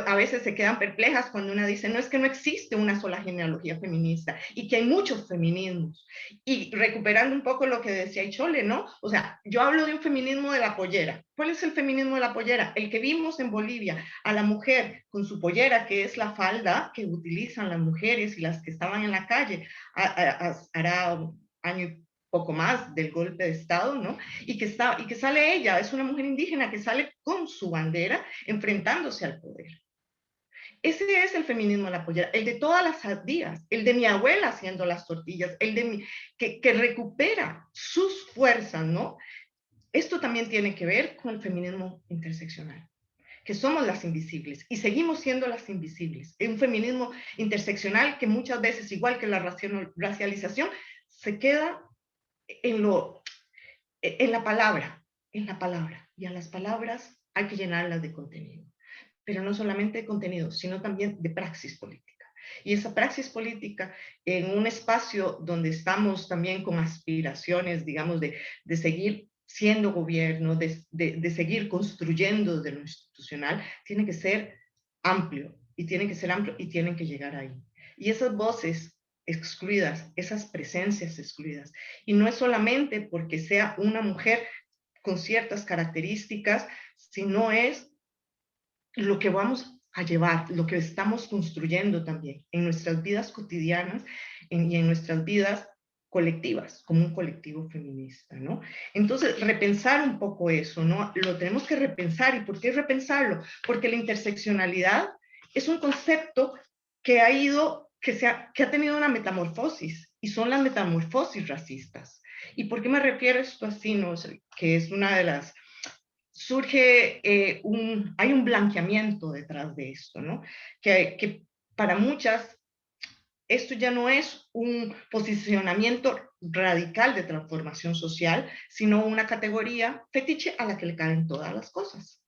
a veces se quedan perplejas cuando una dice, no, es que no existe una sola genealogía feminista y que hay muchos feminismos. Y recuperando un poco lo que decía Ichole, ¿no? O sea, yo hablo de un feminismo de la pollera. ¿Cuál es el feminismo de la pollera? El que vimos en Bolivia, a la mujer con su pollera, que es la falda que utilizan las mujeres y las que estaban en la calle hará año y poco más del golpe de Estado, ¿no? Y que sale ella, es una mujer indígena que sale con su bandera enfrentándose al poder. Ese es el feminismo de la pollera, el de todas las días, el de mi abuela haciendo las tortillas, que recupera sus fuerzas, ¿no? Esto también tiene que ver con el feminismo interseccional, que somos las invisibles y seguimos siendo las invisibles. Es un feminismo interseccional que muchas veces, igual que la racialización, se queda en la palabra, y a las palabras hay que llenarlas de contenido, pero no solamente de contenido, sino también de praxis política. Y esa praxis política en un espacio donde estamos también con aspiraciones, digamos, de seguir siendo gobierno, de seguir construyendo desde lo institucional, tiene que ser amplio, y tienen que llegar ahí. Y esas voces excluidas, esas presencias excluidas, y no es solamente porque sea una mujer con ciertas características, sino es lo que vamos a llevar, lo que estamos construyendo también en nuestras vidas cotidianas y en nuestras vidas colectivas, como un colectivo feminista, ¿no? Entonces, repensar un poco eso, ¿no? Lo tenemos que repensar. ¿Y por qué repensarlo? Porque la interseccionalidad es un concepto que ha tenido una metamorfosis, y son las metamorfosis racistas. ¿Y por qué me refiero a esto así, no? Que es una de las... hay un blanqueamiento detrás de esto, ¿no? Que para muchas esto ya no es un posicionamiento radical de transformación social, sino una categoría fetiche a la que le caben todas las cosas,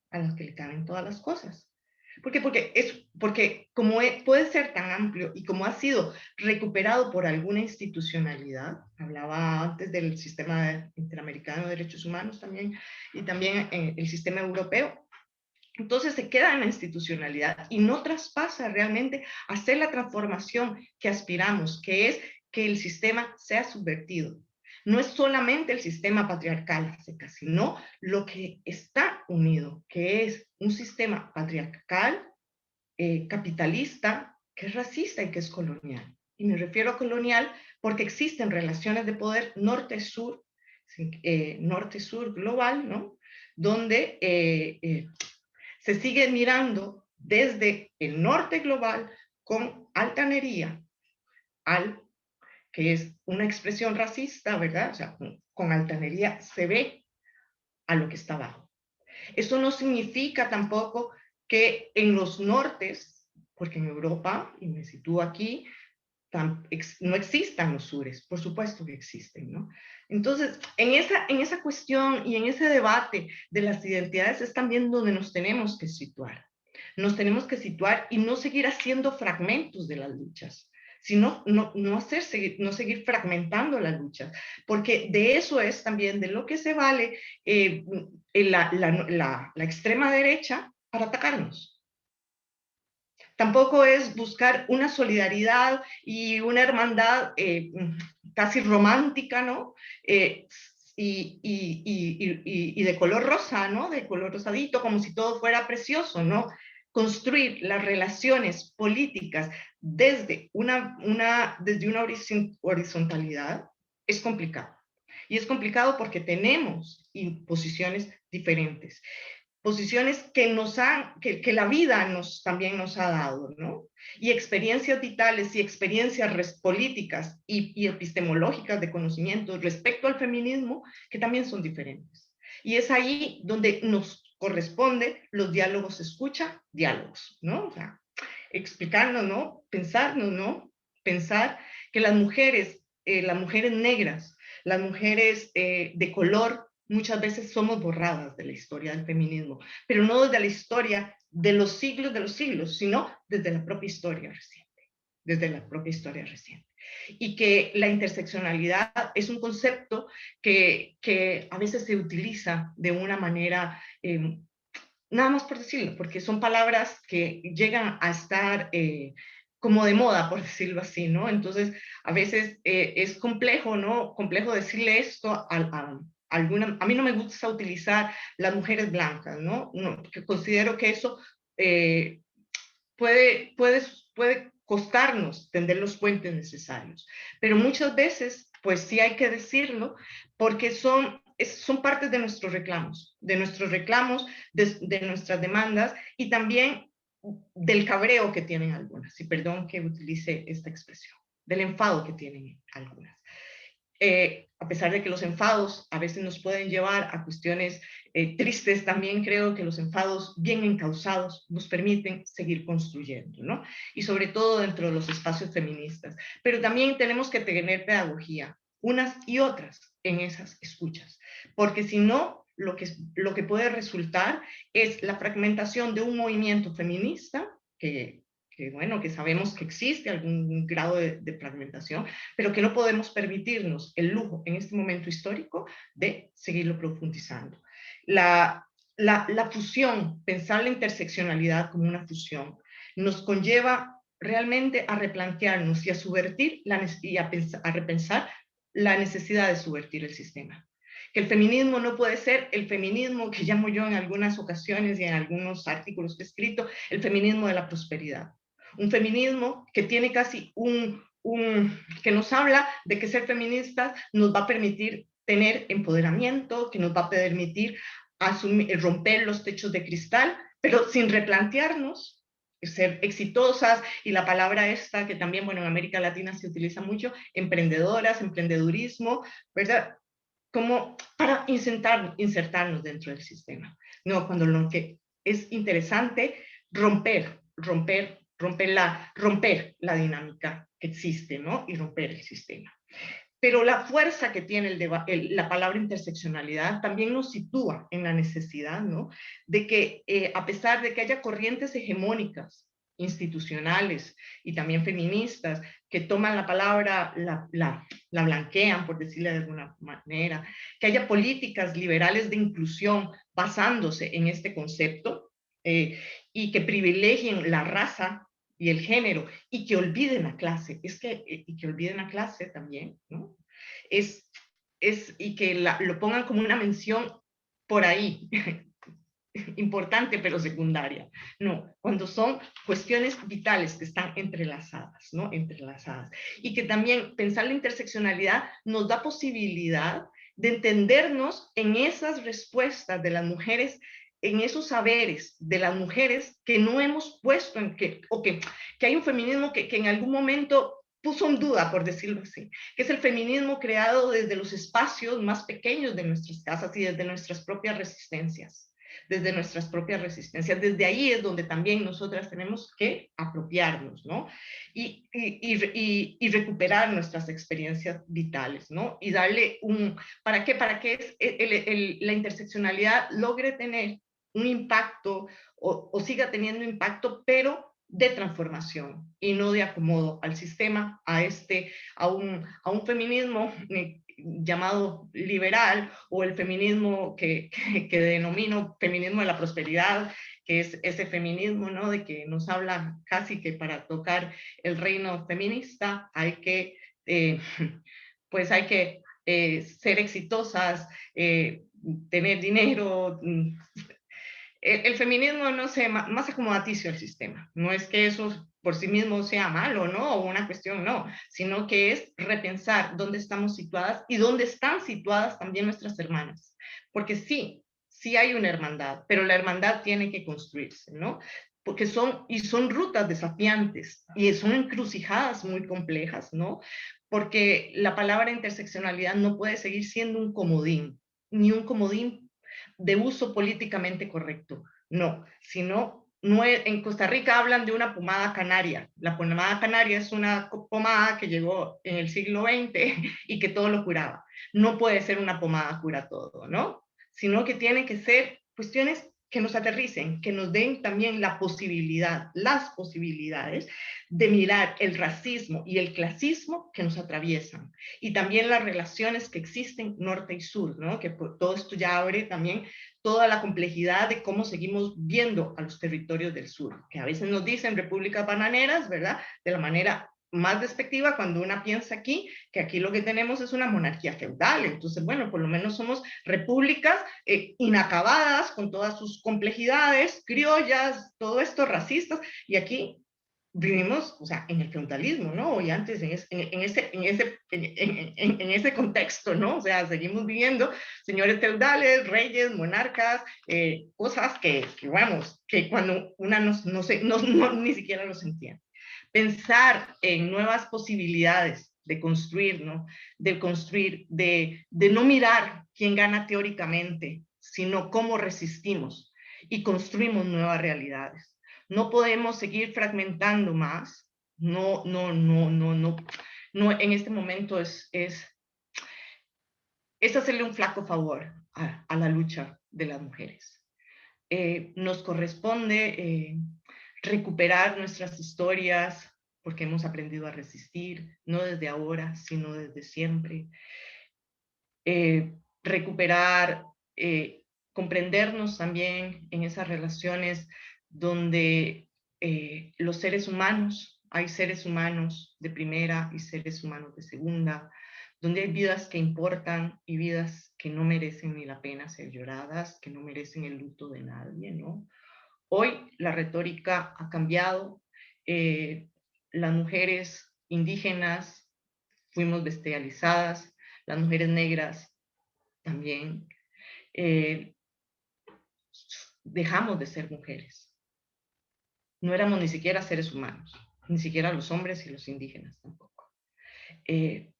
Porque como puede ser tan amplio y como ha sido recuperado por alguna institucionalidad, hablaba antes del sistema interamericano de derechos humanos también, y también el sistema europeo, entonces se queda en la institucionalidad y no traspasa realmente a hacer la transformación que aspiramos, que es que el sistema sea subvertido. No es solamente el sistema patriarcal, sino lo que está unido, que es un sistema patriarcal, capitalista, que es racista y que es colonial. Y me refiero a colonial porque existen relaciones de poder norte-sur global, ¿no? Donde se sigue mirando desde el norte global con altanería, que es una expresión racista, ¿verdad? O sea, con altanería se ve a lo que está abajo. Eso no significa tampoco que en los nortes, porque en Europa, y me sitúo aquí, no existan los sures, por supuesto que existen, ¿no? Entonces, en esa cuestión y en ese debate de las identidades es también donde nos tenemos que situar. Nos tenemos que situar y no seguir haciendo fragmentos de las luchas, sino no seguir fragmentando las luchas, porque de eso es también de lo que se vale la extrema derecha para atacarnos. Tampoco es buscar una solidaridad y una hermandad casi romántica, ¿no? Y de color rosa, ¿no? De color rosadito, como si todo fuera precioso, ¿no? Construir las relaciones políticas desde una horizontalidad es complicado. Y es complicado porque tenemos posiciones diferentes. Posiciones que la vida también nos ha dado, ¿no? Y experiencias vitales y experiencias políticas y epistemológicas de conocimiento respecto al feminismo que también son diferentes. Y es ahí donde nos corresponde los diálogos escucha, diálogos, ¿no? O sea, explicarnos, ¿no? Pensarnos, ¿no? Pensar que las mujeres negras, las mujeres de color, muchas veces somos borradas de la historia del feminismo, pero no desde la historia de los siglos, sino desde la propia historia reciente. Y que la interseccionalidad es un concepto que a veces se utiliza de una manera, nada más por decirlo, porque son palabras que llegan a estar como de moda, por decirlo así, ¿no? Entonces, a veces es complejo, ¿no? Complejo decirle esto a mí no me gusta utilizar las mujeres blancas, ¿no? Porque considero que eso puede costarnos tender los puentes necesarios. Pero muchas veces, pues sí hay que decirlo, porque son partes de nuestros reclamos, de nuestras demandas y también del cabreo que tienen algunas, y perdón que utilice esta expresión, del enfado que tienen algunas. A pesar de que los enfados a veces nos pueden llevar a cuestiones tristes, también creo que los enfados bien encausados nos permiten seguir construyendo, ¿no? Y sobre todo dentro de los espacios feministas. Pero también tenemos que tener pedagogía, unas y otras, en esas escuchas, porque si no, lo que puede resultar es la fragmentación de un movimiento feminista que sabemos que existe algún grado de fragmentación, pero que no podemos permitirnos el lujo en este momento histórico de seguirlo profundizando. La fusión, pensar la interseccionalidad como una fusión, nos conlleva realmente a replantearnos y a subvertir a repensar la necesidad de subvertir el sistema. Que el feminismo no puede ser el feminismo que llamo yo en algunas ocasiones y en algunos artículos que he escrito, el feminismo de la prosperidad. Un feminismo que tiene casi que nos habla de que ser feministas nos va a permitir tener empoderamiento, que nos va a permitir romper los techos de cristal, pero sin replantearnos ser exitosas, y la palabra esta que también, en América Latina se utiliza mucho, emprendedoras, emprendedurismo, ¿verdad? Como para insertarnos dentro del sistema. No, cuando lo que es interesante, romper la dinámica que existe, ¿no? Y romper el sistema. Pero la fuerza que tiene la palabra interseccionalidad también nos sitúa en la necesidad, ¿no? De que a pesar de que haya corrientes hegemónicas, institucionales y también feministas, que toman la palabra, la blanquean, por decirle de alguna manera, que haya políticas liberales de inclusión basándose en este concepto y que privilegien la raza y el género, y que olviden la clase, y que olviden la clase también, ¿no? Y que lo pongan como una mención por ahí, importante pero secundaria. No, cuando son cuestiones vitales que están entrelazadas, ¿no? Entrelazadas. Y que también pensar la interseccionalidad nos da posibilidad de entendernos en esas respuestas de las mujeres, en esos saberes de las mujeres que no hemos puesto que hay un feminismo que en algún momento puso en duda, por decirlo así, que es el feminismo creado desde los espacios más pequeños de nuestras casas y desde nuestras propias resistencias. Desde ahí es donde también nosotras tenemos que apropiarnos, ¿no? Y recuperar nuestras experiencias vitales, ¿no? Y darle para que la interseccionalidad logre tener un impacto o siga teniendo impacto, pero de transformación y no de acomodo al sistema, a un feminismo llamado liberal, o el feminismo que denomino feminismo de la prosperidad, que es ese feminismo, ¿no?, de que nos habla casi que para tocar el reino feminista hay que, pues hay que ser exitosas, tener dinero. El feminismo no se más acomodaticio al sistema. No es que eso por sí mismo sea malo, ¿no? O una cuestión, no, sino que es repensar dónde estamos situadas y dónde están situadas también nuestras hermanas. Porque sí hay una hermandad, pero la hermandad tiene que construirse, ¿no? Porque son rutas desafiantes y son encrucijadas muy complejas, ¿no? Porque la palabra interseccionalidad no puede seguir siendo un comodín, ni un comodín de uso políticamente correcto, no, sino en Costa Rica hablan de una pomada canaria. La pomada canaria es una pomada que llegó en el siglo XX y que todo lo curaba. No puede ser una pomada cura todo, ¿no? Sino que tiene que ser cuestiones que nos aterricen, que nos den también las posibilidades de mirar el racismo y el clasismo que nos atraviesan, y también las relaciones que existen norte y sur, ¿no? Que todo esto ya abre también toda la complejidad de cómo seguimos viendo a los territorios del sur, que a veces nos dicen repúblicas bananeras, ¿verdad?, de la manera más despectiva, cuando una piensa aquí, que aquí lo que tenemos es una monarquía feudal. Entonces, bueno, por lo menos somos repúblicas inacabadas, con todas sus complejidades, criollas, todo esto, racistas, y aquí vivimos, o sea, en el feudalismo, ¿no? Y antes en ese contexto, ¿no? O sea, seguimos viviendo señores feudales, reyes, monarcas, cosas que vamos, que cuando una ni siquiera los entiende. Pensar en nuevas posibilidades de construir, ¿no? De construir, de no mirar quién gana teóricamente, sino cómo resistimos y construimos nuevas realidades. No podemos seguir fragmentando más. No, en este momento es hacerle un flaco favor a la lucha de las mujeres. Nos corresponde recuperar nuestras historias, porque hemos aprendido a resistir, no desde ahora, sino desde siempre. Recuperar, comprendernos también en esas relaciones donde los seres humanos, hay seres humanos de primera y seres humanos de segunda, donde hay vidas que importan y vidas que no merecen ni la pena ser lloradas, que no merecen el luto de nadie, ¿no? Hoy la retórica ha cambiado. Las mujeres indígenas fuimos bestializadas, las mujeres negras también. Dejamos de ser mujeres. No éramos ni siquiera seres humanos, ni siquiera los hombres y los indígenas tampoco.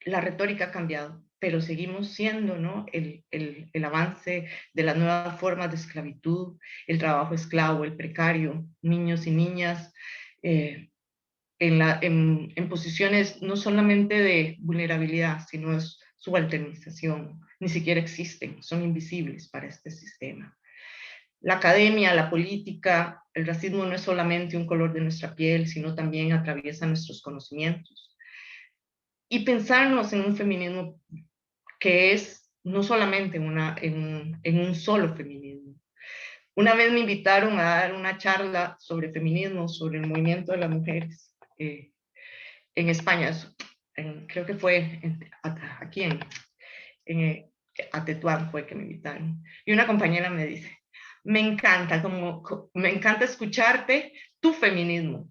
La retórica ha cambiado, pero seguimos siendo, ¿no?, el avance de las nuevas formas de esclavitud, el trabajo esclavo, el precario, niños y niñas en posiciones no solamente de vulnerabilidad, sino de subalternización. Ni siquiera existen, son invisibles para este sistema. La academia, la política, el racismo no es solamente un color de nuestra piel, sino también atraviesa nuestros conocimientos. Y pensarnos en un feminismo que es no solamente en un solo feminismo. Una vez me invitaron a dar una charla sobre feminismo, sobre el movimiento de las mujeres en España. Creo que fue aquí en Tetuán fue que me invitaron. Y una compañera me dice, me encanta escucharte, tu feminismo.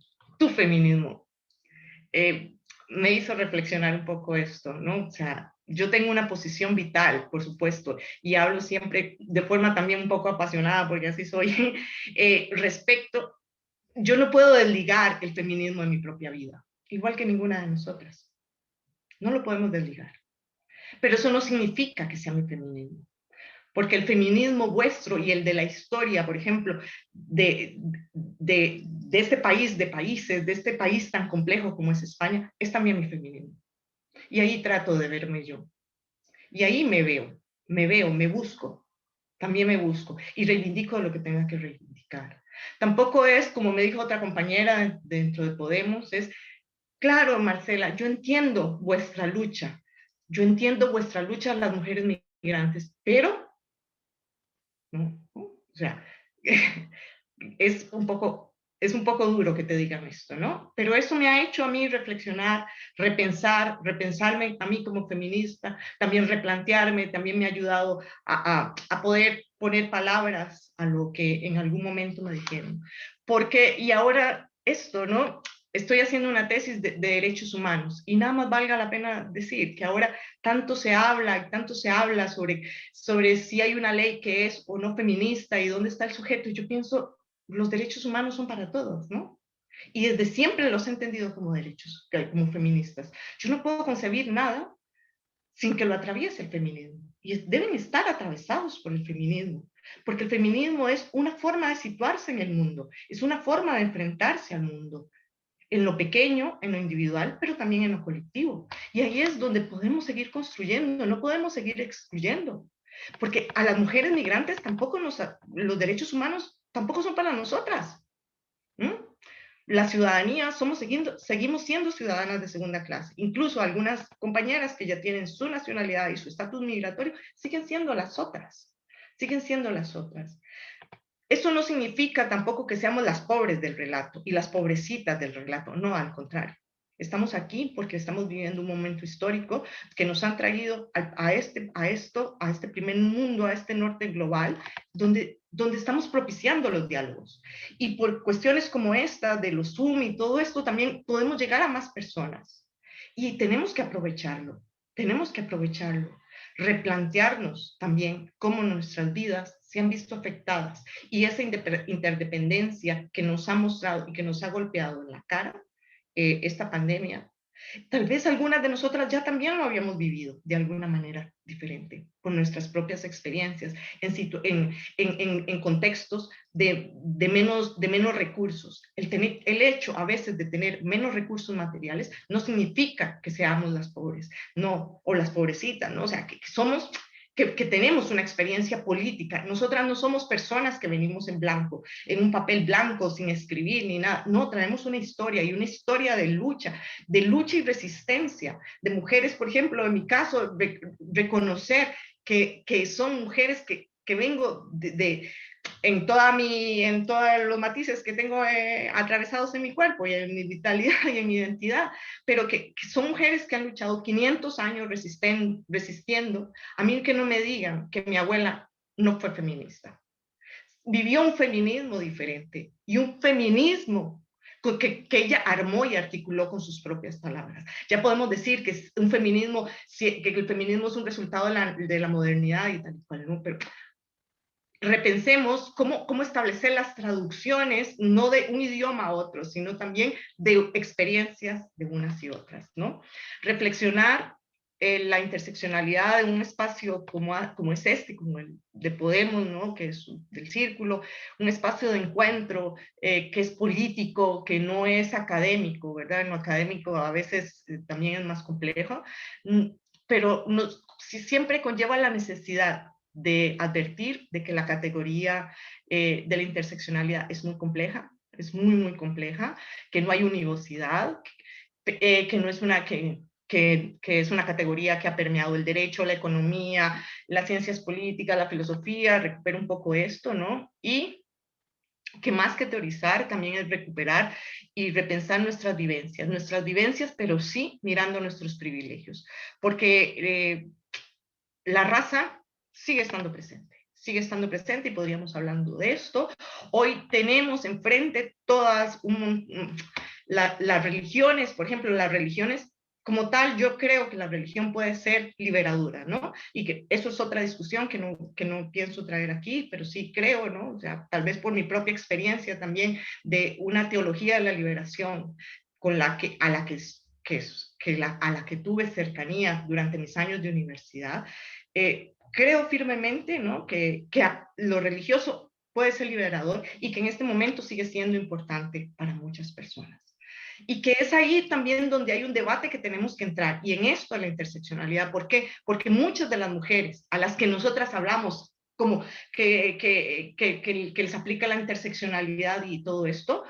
Me hizo reflexionar un poco esto, ¿no? O sea, yo tengo una posición vital, por supuesto, y hablo siempre de forma también un poco apasionada, porque así soy, yo no puedo desligar el feminismo de mi propia vida, igual que ninguna de nosotras. No lo podemos desligar. Pero eso no significa que sea mi feminismo. Porque el feminismo vuestro y el de la historia, por ejemplo, de este país, de países, de este país tan complejo como es España, es también mi feminismo. Y ahí trato de verme yo. Y ahí me veo, me busco. también me busco y reivindico lo que tenga que reivindicar. Tampoco es, como me dijo otra compañera dentro de Podemos, es, claro, Marcela, yo entiendo vuestra lucha las mujeres migrantes, pero, no, o sea, es un poco duro que te digan esto, ¿no? Pero eso me ha hecho a mí reflexionar, repensarme a mí como feminista, también replantearme, también me ha ayudado a poder poner palabras a lo que en algún momento me dijeron. Porque, y ahora esto, ¿no? Estoy haciendo una tesis de derechos humanos y nada más valga la pena decir que ahora tanto se habla sobre si hay una ley que es o no feminista y dónde está el sujeto. Y yo pienso, los derechos humanos son para todos, ¿no? Y desde siempre los he entendido como derechos, como feministas. Yo no puedo concebir nada sin que lo atraviese el feminismo. Y deben estar atravesados por el feminismo, porque el feminismo es una forma de situarse en el mundo, es una forma de enfrentarse al mundo, en lo pequeño, en lo individual, pero también en lo colectivo. Y ahí es donde podemos seguir construyendo, no podemos seguir excluyendo. Porque a las mujeres migrantes tampoco los derechos humanos tampoco son para nosotras. ¿Mm? La ciudadanía, seguimos siendo ciudadanas de segunda clase. Incluso algunas compañeras que ya tienen su nacionalidad y su estatus migratorio siguen siendo las otras. Siguen siendo las otras. Eso no significa tampoco que seamos las pobres del relato y las pobrecitas del relato, no, al contrario. Estamos aquí porque estamos viviendo un momento histórico que nos han traído a este primer mundo, a este norte global, donde estamos propiciando los diálogos. Y por cuestiones como esta, de los Zoom y todo esto, también podemos llegar a más personas. Y tenemos que aprovecharlo, replantearnos también cómo nuestras vidas se han visto afectadas y esa interdependencia que nos ha mostrado y que nos ha golpeado en la cara esta pandemia. Tal vez algunas de nosotras ya también lo habíamos vivido de alguna manera diferente, con nuestras propias experiencias, en contextos de menos recursos. El hecho a veces de tener menos recursos materiales no significa que seamos las pobres, no, o las pobrecitas, ¿no? O sea, que somos... Que tenemos una experiencia política. Nosotras no somos personas que venimos en blanco, en un papel blanco, sin escribir ni nada. No, traemos una historia y una historia de lucha y resistencia, de mujeres, por ejemplo, en mi caso, reconocer que son mujeres que vengo en todos los matices que tengo atravesados en mi cuerpo y en mi vitalidad y en mi identidad, pero que son mujeres que han luchado 500 años resistiendo. A mí que no me digan que mi abuela no fue feminista. Vivió un feminismo diferente y un feminismo que ella armó y articuló con sus propias palabras. Ya podemos decir que es un feminismo, que el feminismo es un resultado de la modernidad y tal y cual, ¿no? Pero repensemos cómo establecer las traducciones, no de un idioma a otro, sino también de experiencias de unas y otras, ¿no? Reflexionar la interseccionalidad de un espacio como es este, como el de Podemos, ¿no? Que es del círculo, un espacio de encuentro que es político, que no es académico, ¿verdad? En lo académico a veces también es más complejo, pero siempre conlleva la necesidad de advertir de que la categoría de la interseccionalidad es muy compleja, es muy, muy compleja, que no hay univocidad, que no es que es una categoría que ha permeado el derecho, la economía, las ciencias políticas, la filosofía, recupera un poco esto, ¿no? Y que más que teorizar también es recuperar y repensar nuestras vivencias, pero sí mirando nuestros privilegios, porque la raza sigue estando presente y podríamos hablando de esto. Hoy tenemos enfrente todas las religiones, por ejemplo, las religiones como tal, yo creo que la religión puede ser liberadora, ¿no? Y que eso es otra discusión que no pienso traer aquí, pero sí creo, ¿no? O sea, tal vez por mi propia experiencia también de una teología de la liberación a la que tuve cercanía durante mis años de universidad, creo firmemente, ¿no? que lo religioso puede ser liberador y que en este momento sigue siendo importante para muchas personas. Y que es ahí también donde hay un debate que tenemos que entrar, y en esto la interseccionalidad. ¿Por qué? Porque muchas de las mujeres a las que nosotras hablamos como que les aplica la interseccionalidad y todo esto,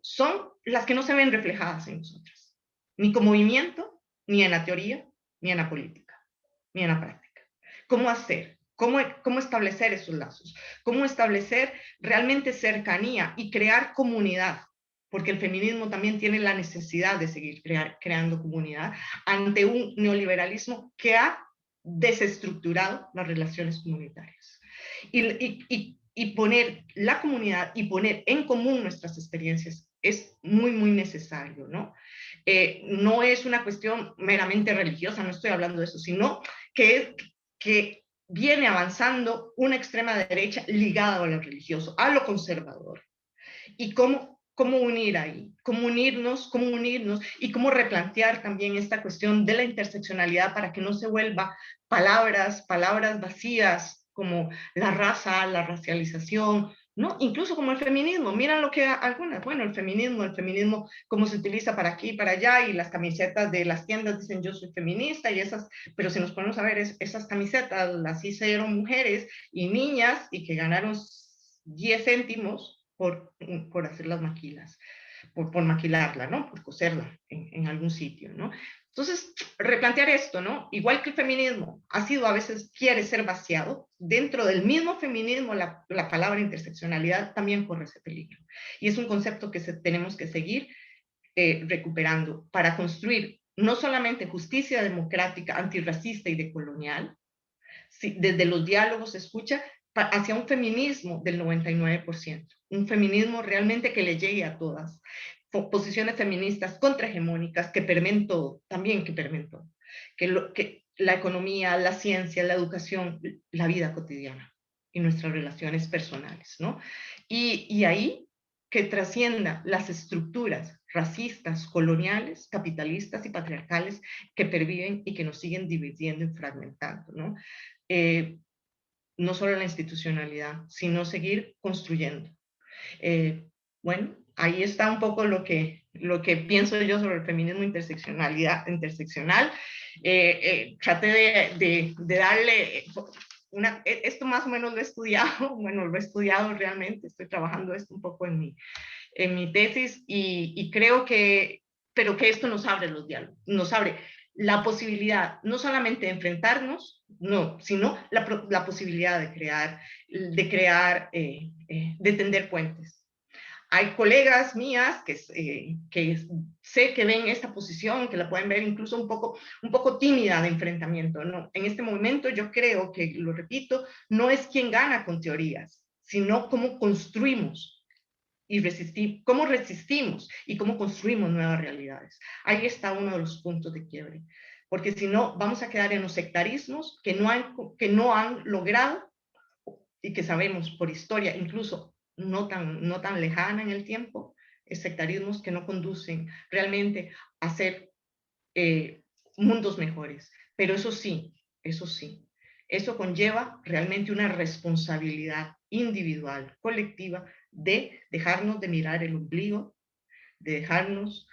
son las que no se ven reflejadas en nosotras, ni como movimiento, ni en la teoría, ni en la política, ni en la práctica. ¿Cómo hacer? ¿Cómo establecer esos lazos? ¿Cómo establecer realmente cercanía y crear comunidad? Porque el feminismo también tiene la necesidad de seguir creando comunidad ante un neoliberalismo que ha desestructurado las relaciones comunitarias. Y poner la comunidad y poner en común nuestras experiencias es muy, muy necesario, ¿no? No es una cuestión meramente religiosa, no estoy hablando de eso, sino que viene avanzando una extrema derecha ligada a lo religioso, a lo conservador. Y cómo unir ahí, cómo unirnos y cómo replantear también esta cuestión de la interseccionalidad para que no se vuelva palabras vacías como la raza, la racialización, ¿no? Incluso como el feminismo. Mira lo que algunas, bueno, el feminismo cómo se utiliza para aquí y para allá, y las camisetas de las tiendas dicen yo soy feminista, y esas, pero si nos ponemos a ver, esas camisetas las hicieron mujeres y niñas y que ganaron 10 céntimos por hacer las maquilas, por maquilarla, ¿no? Por coserla en algún sitio, ¿no? Entonces, replantear esto, ¿no? Igual que el feminismo ha sido, a veces quiere ser vaciado, dentro del mismo feminismo la palabra interseccionalidad también corre ese peligro. Y es un concepto que tenemos que seguir recuperando para construir no solamente justicia democrática, antirracista y decolonial, desde los diálogos se escucha, hacia un feminismo del 99%, un feminismo realmente que le llegue a todas, posiciones feministas contrahegemónicas que permeen todo, también que permeen todo, que la economía, la ciencia, la educación, la vida cotidiana y nuestras relaciones personales, ¿no? Y ahí que trascienda las estructuras racistas, coloniales, capitalistas y patriarcales que perviven y que nos siguen dividiendo y fragmentando, ¿no? No solo la institucionalidad, sino seguir construyendo. Bueno, ahí está un poco lo que pienso yo sobre el feminismo interseccional. Traté de darle esto más o menos lo he estudiado, bueno, lo he estudiado realmente, estoy trabajando esto un poco en mi tesis y creo pero que esto nos abre los diálogos, nos abre la posibilidad no solamente de enfrentarnos, no, sino la posibilidad de de tender puentes. Hay colegas mías que sé que ven esta posición, que la pueden ver incluso un poco tímida de enfrentamiento, ¿no? En este momento yo creo que, lo repito, no es quién gana con teorías, sino cómo construimos y cómo resistimos y cómo construimos nuevas realidades. Ahí está uno de los puntos de quiebre, porque si no vamos a quedar en los sectarismos que no han logrado, y que sabemos por historia, incluso no tan lejana en el tiempo, sectarismos que no conducen realmente a ser mundos mejores. Pero eso sí, eso conlleva realmente una responsabilidad individual, colectiva, de dejarnos de mirar el ombligo, de dejarnos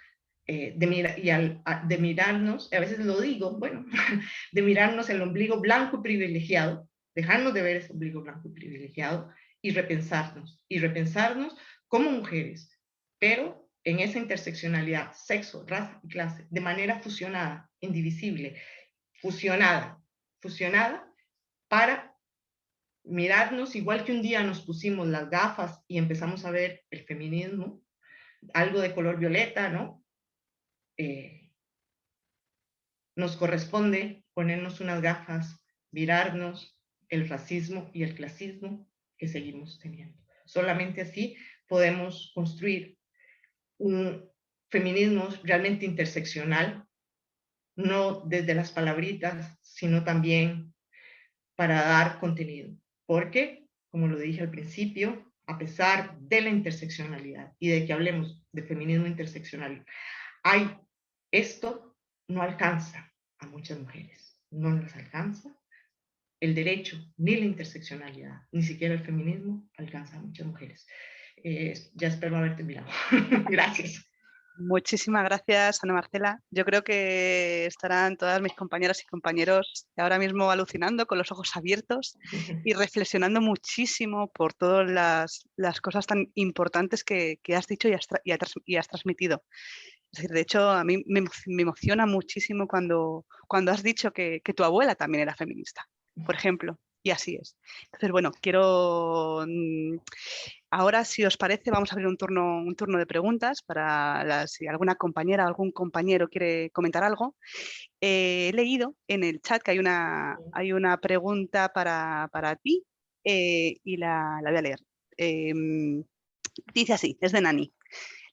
de mirarnos, a veces lo digo, bueno, de mirarnos el ombligo blanco y privilegiado, dejarnos de ver ese ombligo blanco y privilegiado y repensarnos como mujeres, pero en esa interseccionalidad, sexo, raza y clase, de manera fusionada, indivisible, fusionada para mirarnos igual que un día nos pusimos las gafas y empezamos a ver el feminismo, algo de color violeta, ¿no? Nos corresponde ponernos unas gafas, mirarnos el racismo y el clasismo que seguimos teniendo. Solamente así podemos construir un feminismo realmente interseccional, no desde las palabritas, sino también para dar contenido. Porque, como lo dije al principio, a pesar de la interseccionalidad y de que hablemos de feminismo interseccional, esto no alcanza a muchas mujeres, no las alcanza. El derecho, ni la interseccionalidad, ni siquiera el feminismo alcanza a muchas mujeres. Ya espero haber terminado. Gracias. Muchísimas gracias, Ana Marcela. Yo creo que estarán todas mis compañeras y compañeros ahora mismo alucinando con los ojos abiertos y reflexionando muchísimo por todas las cosas tan importantes que has dicho y has transmitido. Es decir, de hecho, a mí me emociona muchísimo cuando has dicho que tu abuela también era feminista, por ejemplo, y así es. Entonces, bueno, quiero... Ahora, si os parece, vamos a abrir un turno de preguntas para si alguna compañera o algún compañero quiere comentar algo. He leído en el chat que hay una pregunta para ti y la voy a leer. Dice así, es de Nani.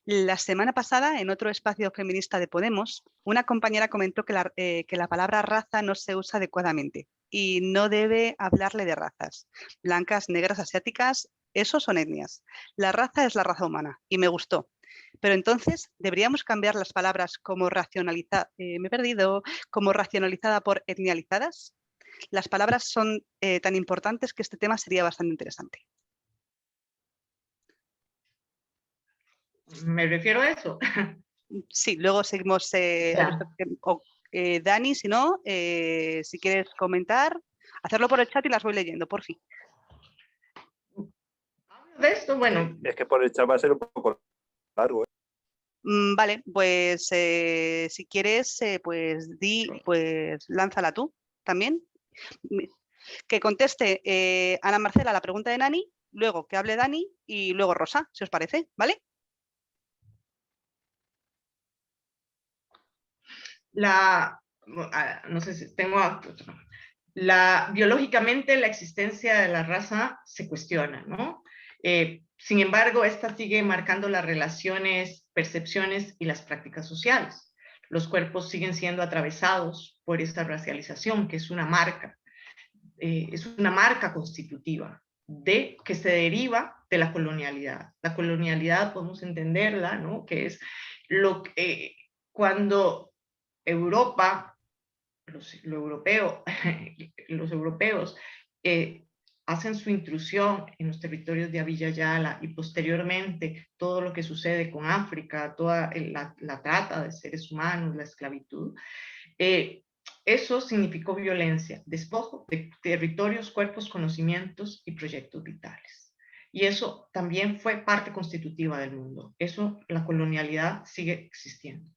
La semana pasada, en otro espacio feminista de Podemos, una compañera comentó que la palabra raza no se usa adecuadamente y no debe hablarle de razas. Blancas, negras, asiáticas, eso son etnias. La raza es la raza humana y me gustó. Pero entonces, ¿deberíamos cambiar las palabras como como racionalizada por etnializadas? Las palabras son tan importantes que este tema sería bastante interesante. Me refiero a eso. Sí, luego seguimos. Dani, si no, si quieres comentar, hacerlo por el chat y las voy leyendo, por fin. De esto, bueno. Es que por el chat va a ser un poco largo. Vale, pues si quieres, pues lánzala tú también. Que conteste Ana Marcela la pregunta de Nani, luego que hable Dani y luego Rosa, si os parece, ¿vale? No sé si tengo... biológicamente la existencia de la raza se cuestiona, ¿no? Sin embargo, esta sigue marcando las relaciones, percepciones y las prácticas sociales. Los cuerpos siguen siendo atravesados por esta racialización, que es una marca constitutiva que se deriva de la colonialidad. La colonialidad podemos entenderla, ¿no? Que es cuando Europa, los europeos hacen su intrusión en los territorios de Abya Yala y posteriormente todo lo que sucede con África, toda la trata de seres humanos, la esclavitud, eso significó violencia, despojo de territorios, cuerpos, conocimientos y proyectos vitales. Y eso también fue parte constitutiva del mundo. Eso, la colonialidad sigue existiendo.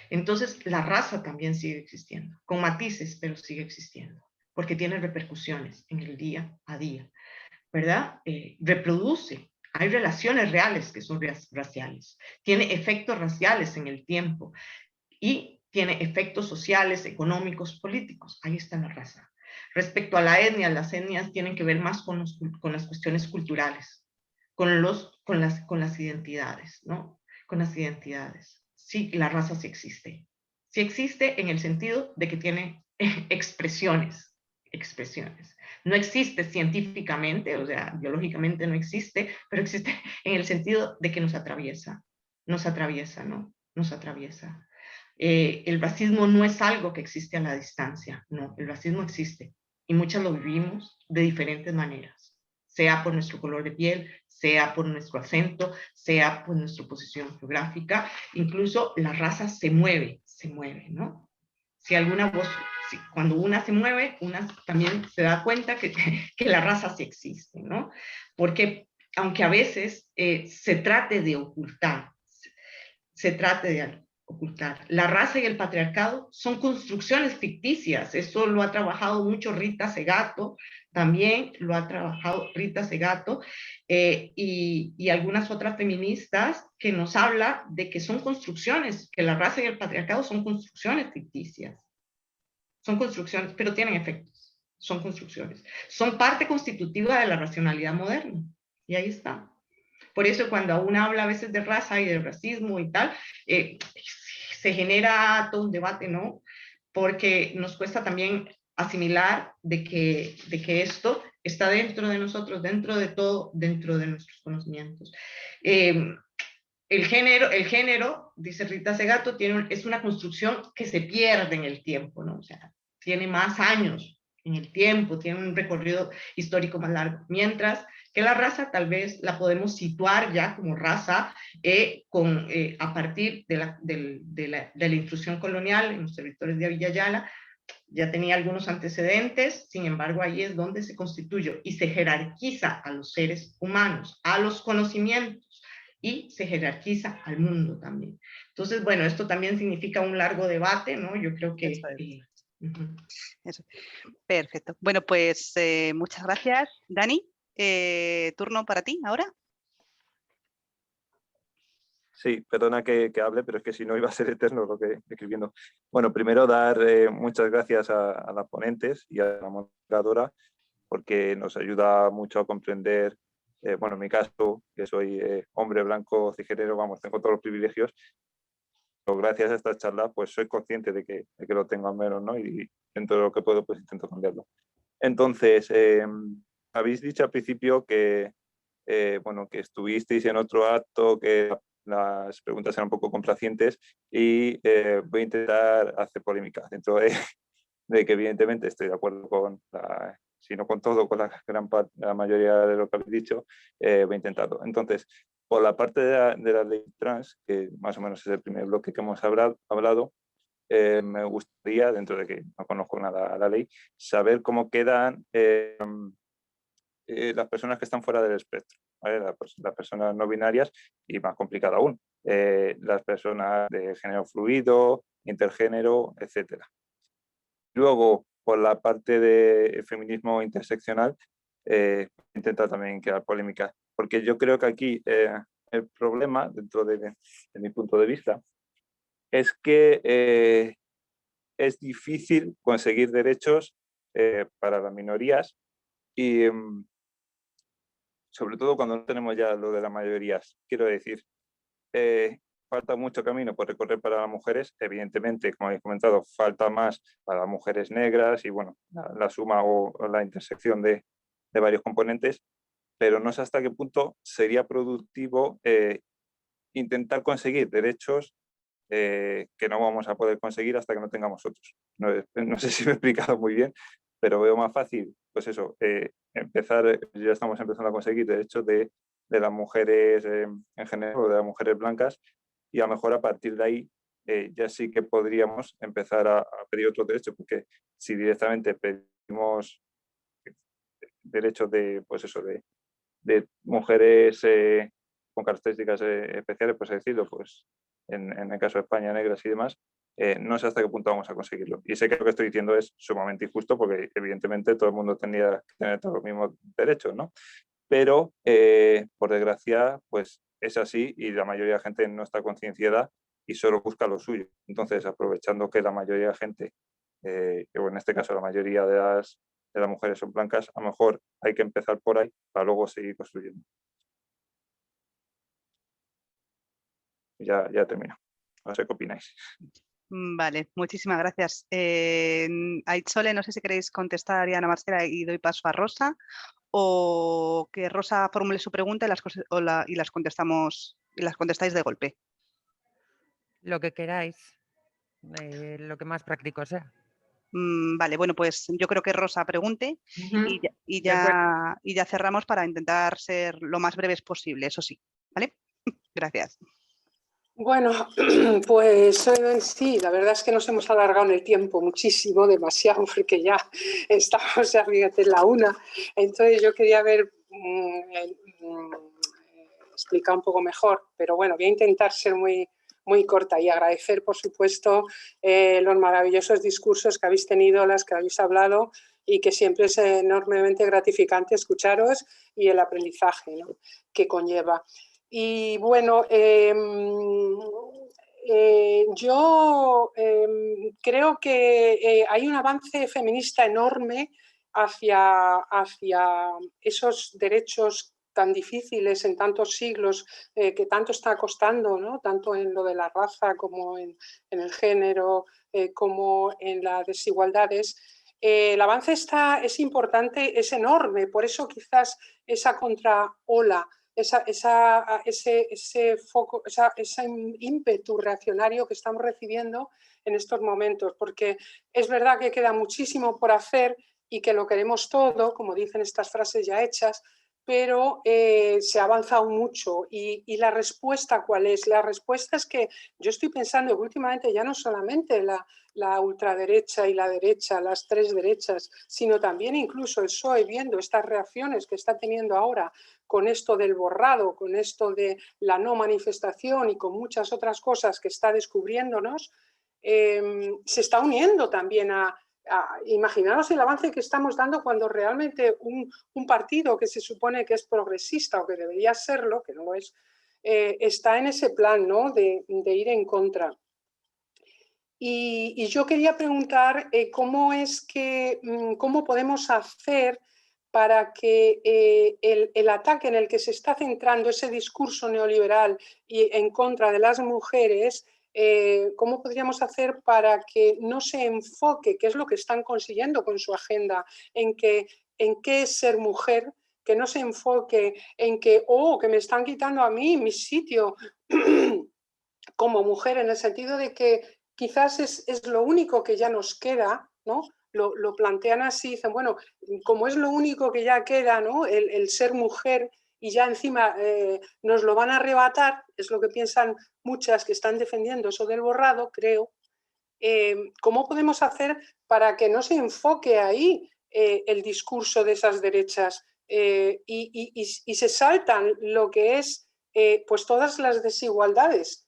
Entonces, la raza también sigue existiendo, con matices, pero sigue existiendo, porque tiene repercusiones en el día a día, ¿verdad? Reproduce, hay relaciones reales que son raciales, tiene efectos raciales en el tiempo y tiene efectos sociales, económicos, políticos. Ahí está la raza. Respecto a la etnia, las etnias tienen que ver más con las cuestiones culturales, con las identidades, ¿no? Con las identidades. Sí, la raza sí existe. Sí existe en el sentido de que tiene expresiones. No existe científicamente, o sea, biológicamente no existe, pero existe en el sentido de que nos atraviesa, ¿no? Nos atraviesa. El racismo no es algo que existe a la distancia, no, el racismo existe y muchas lo vivimos de diferentes maneras, sea por nuestro color de piel, sea por nuestro acento, sea por nuestra posición geográfica, incluso la raza se mueve, ¿no? Cuando una se mueve, una también se da cuenta que la raza sí existe, ¿no? Porque aunque a veces se trate de ocultar, la raza y el patriarcado son construcciones ficticias. Eso lo ha trabajado mucho Rita Segato, también lo ha trabajado Rita Segato y algunas otras feministas que nos habla de que son construcciones, que la raza y el patriarcado son construcciones ficticias. Son construcciones, pero tienen efectos. Son construcciones. Son parte constitutiva de la racionalidad moderna. Y ahí está. Por eso cuando uno habla a veces de raza y de racismo y tal, se genera todo un debate, ¿no? Porque nos cuesta también asimilar de que esto está dentro de nosotros, dentro de todo, dentro de nuestros conocimientos. El género, dice Rita Segato, es una construcción que se pierde en el tiempo, ¿no? O sea, tiene más años en el tiempo, tiene un recorrido histórico más largo, mientras que la raza tal vez la podemos situar ya como raza a partir de la intrusión colonial en los territorios de Villa Yala. Ya tenía algunos antecedentes, sin embargo ahí es donde se constituye y se jerarquiza a los seres humanos, a los conocimientos, y se jerarquiza al mundo también. Entonces, bueno, esto también significa un largo debate, ¿no? Yo creo que... Eso. Perfecto. Bueno, pues muchas gracias, Dani. Turno para ti ahora. Sí, perdona que hable, pero es que si no iba a ser eterno lo que escribiendo. Bueno, primero dar muchas gracias a las ponentes y a la moderadora, porque nos ayuda mucho a comprender, bueno, en mi caso, que soy hombre blanco, cisgénero, vamos, tengo todos los privilegios, pero gracias a esta charla, pues soy consciente de que lo tengo al menos, ¿no? Y dentro de lo que puedo, pues intento cambiarlo. Entonces, habéis dicho al principio que, bueno, que estuvisteis en otro acto, que las preguntas eran un poco complacientes y voy a intentar hacer polémica dentro de que evidentemente estoy de acuerdo con, si no con todo, con la mayoría de lo que habéis dicho, voy a intentarlo. Entonces, por la parte de la ley trans, que más o menos es el primer bloque que hemos hablado, me gustaría, dentro de que no conozco nada a la ley, saber cómo quedan las personas que están fuera del espectro, ¿vale? Las personas no binarias y, más complicado aún, las personas de género fluido, intergénero, etc. Luego, por la parte de feminismo interseccional, intenta también crear polémica, porque yo creo que aquí el problema, dentro de mi punto de vista, es que es difícil conseguir derechos para las minorías y sobre todo cuando no tenemos ya lo de las mayorías. Quiero decir, falta mucho camino por recorrer para las mujeres. Evidentemente, como habéis comentado, falta más para las mujeres negras y, bueno, la suma o la intersección de varios componentes, pero no sé hasta qué punto sería productivo intentar conseguir derechos que no vamos a poder conseguir hasta que no tengamos otros. No sé si me he explicado muy bien, pero veo más fácil, pues eso, ya estamos empezando a conseguir derechos de las mujeres en general, o de las mujeres blancas, y a lo mejor a partir de ahí ya sí que podríamos empezar a pedir otros derechos, porque si directamente pedimos derechos de, pues eso, de mujeres con características especiales, pues decirlo, pues en el caso de España, negras y demás, no sé hasta qué punto vamos a conseguirlo. Y sé que lo que estoy diciendo es sumamente injusto porque evidentemente todo el mundo tendría que tener todos los mismos derechos, ¿no? Pero, por desgracia, pues es así y la mayoría de la gente no está concienciada y solo busca lo suyo. Entonces, aprovechando que la mayoría de la gente, o en este caso la mayoría de las mujeres son blancas, a lo mejor hay que empezar por ahí para luego seguir construyendo. Ya termino. No sé qué opináis. Vale, muchísimas gracias. Aitzole, no sé si queréis contestar a Ariana Marcela y doy paso a Rosa, o que Rosa formule su pregunta y las contestáis de golpe. Lo que queráis, lo que más práctico sea. Vale, bueno, pues yo creo que Rosa pregunte y ya cerramos para intentar ser lo más breves posible, eso sí, ¿vale? Gracias. Bueno, pues sí, la verdad es que nos hemos alargado en el tiempo muchísimo, demasiado, porque ya estamos, ya fíjate, en la 1. Entonces yo quería ver, explicar un poco mejor, pero bueno, voy a intentar ser muy corta y agradecer, por supuesto, los maravillosos discursos que habéis tenido, las que habéis hablado, y que siempre es enormemente gratificante escucharos y el aprendizaje, ¿no?, que conlleva. Y bueno, yo creo que hay un avance feminista enorme hacia esos derechos tan difíciles en tantos siglos, que tanto está costando, ¿no?, tanto en lo de la raza como en el género, como en las desigualdades. El avance es importante, es enorme, por eso quizás esa contraola, ese foco, ese ímpetu reaccionario que estamos recibiendo en estos momentos, porque es verdad que queda muchísimo por hacer y que lo queremos todo, como dicen estas frases ya hechas, pero se ha avanzado mucho. ¿Y la respuesta cuál es? La respuesta es que yo estoy pensando que últimamente ya no solamente la ultraderecha y la derecha, las tres derechas, sino también incluso el PSOE, viendo estas reacciones que está teniendo ahora con esto del borrado, con esto de la no manifestación y con muchas otras cosas que está descubriéndonos, se está uniendo también a imaginaros el avance que estamos dando cuando realmente un partido que se supone que es progresista o que debería serlo, que no lo es, está en ese plan, ¿no?, de ir en contra. Y yo quería preguntar cómo podemos hacer para que el ataque en el que se está centrando ese discurso neoliberal y en contra de las mujeres, cómo podríamos hacer para que no se enfoque, que es lo que están consiguiendo con su agenda, en qué es ser mujer, que no se enfoque en que me están quitando a mí mi sitio como mujer, en el sentido de que quizás es lo único que ya nos queda, ¿no? Lo plantean así, dicen, bueno, como es lo único que ya queda, ¿no?, el ser mujer, y ya encima nos lo van a arrebatar, es lo que piensan muchas que están defendiendo eso del borrado, creo. ¿Cómo podemos hacer para que no se enfoque ahí el discurso de esas derechas y se saltan lo que es pues todas las desigualdades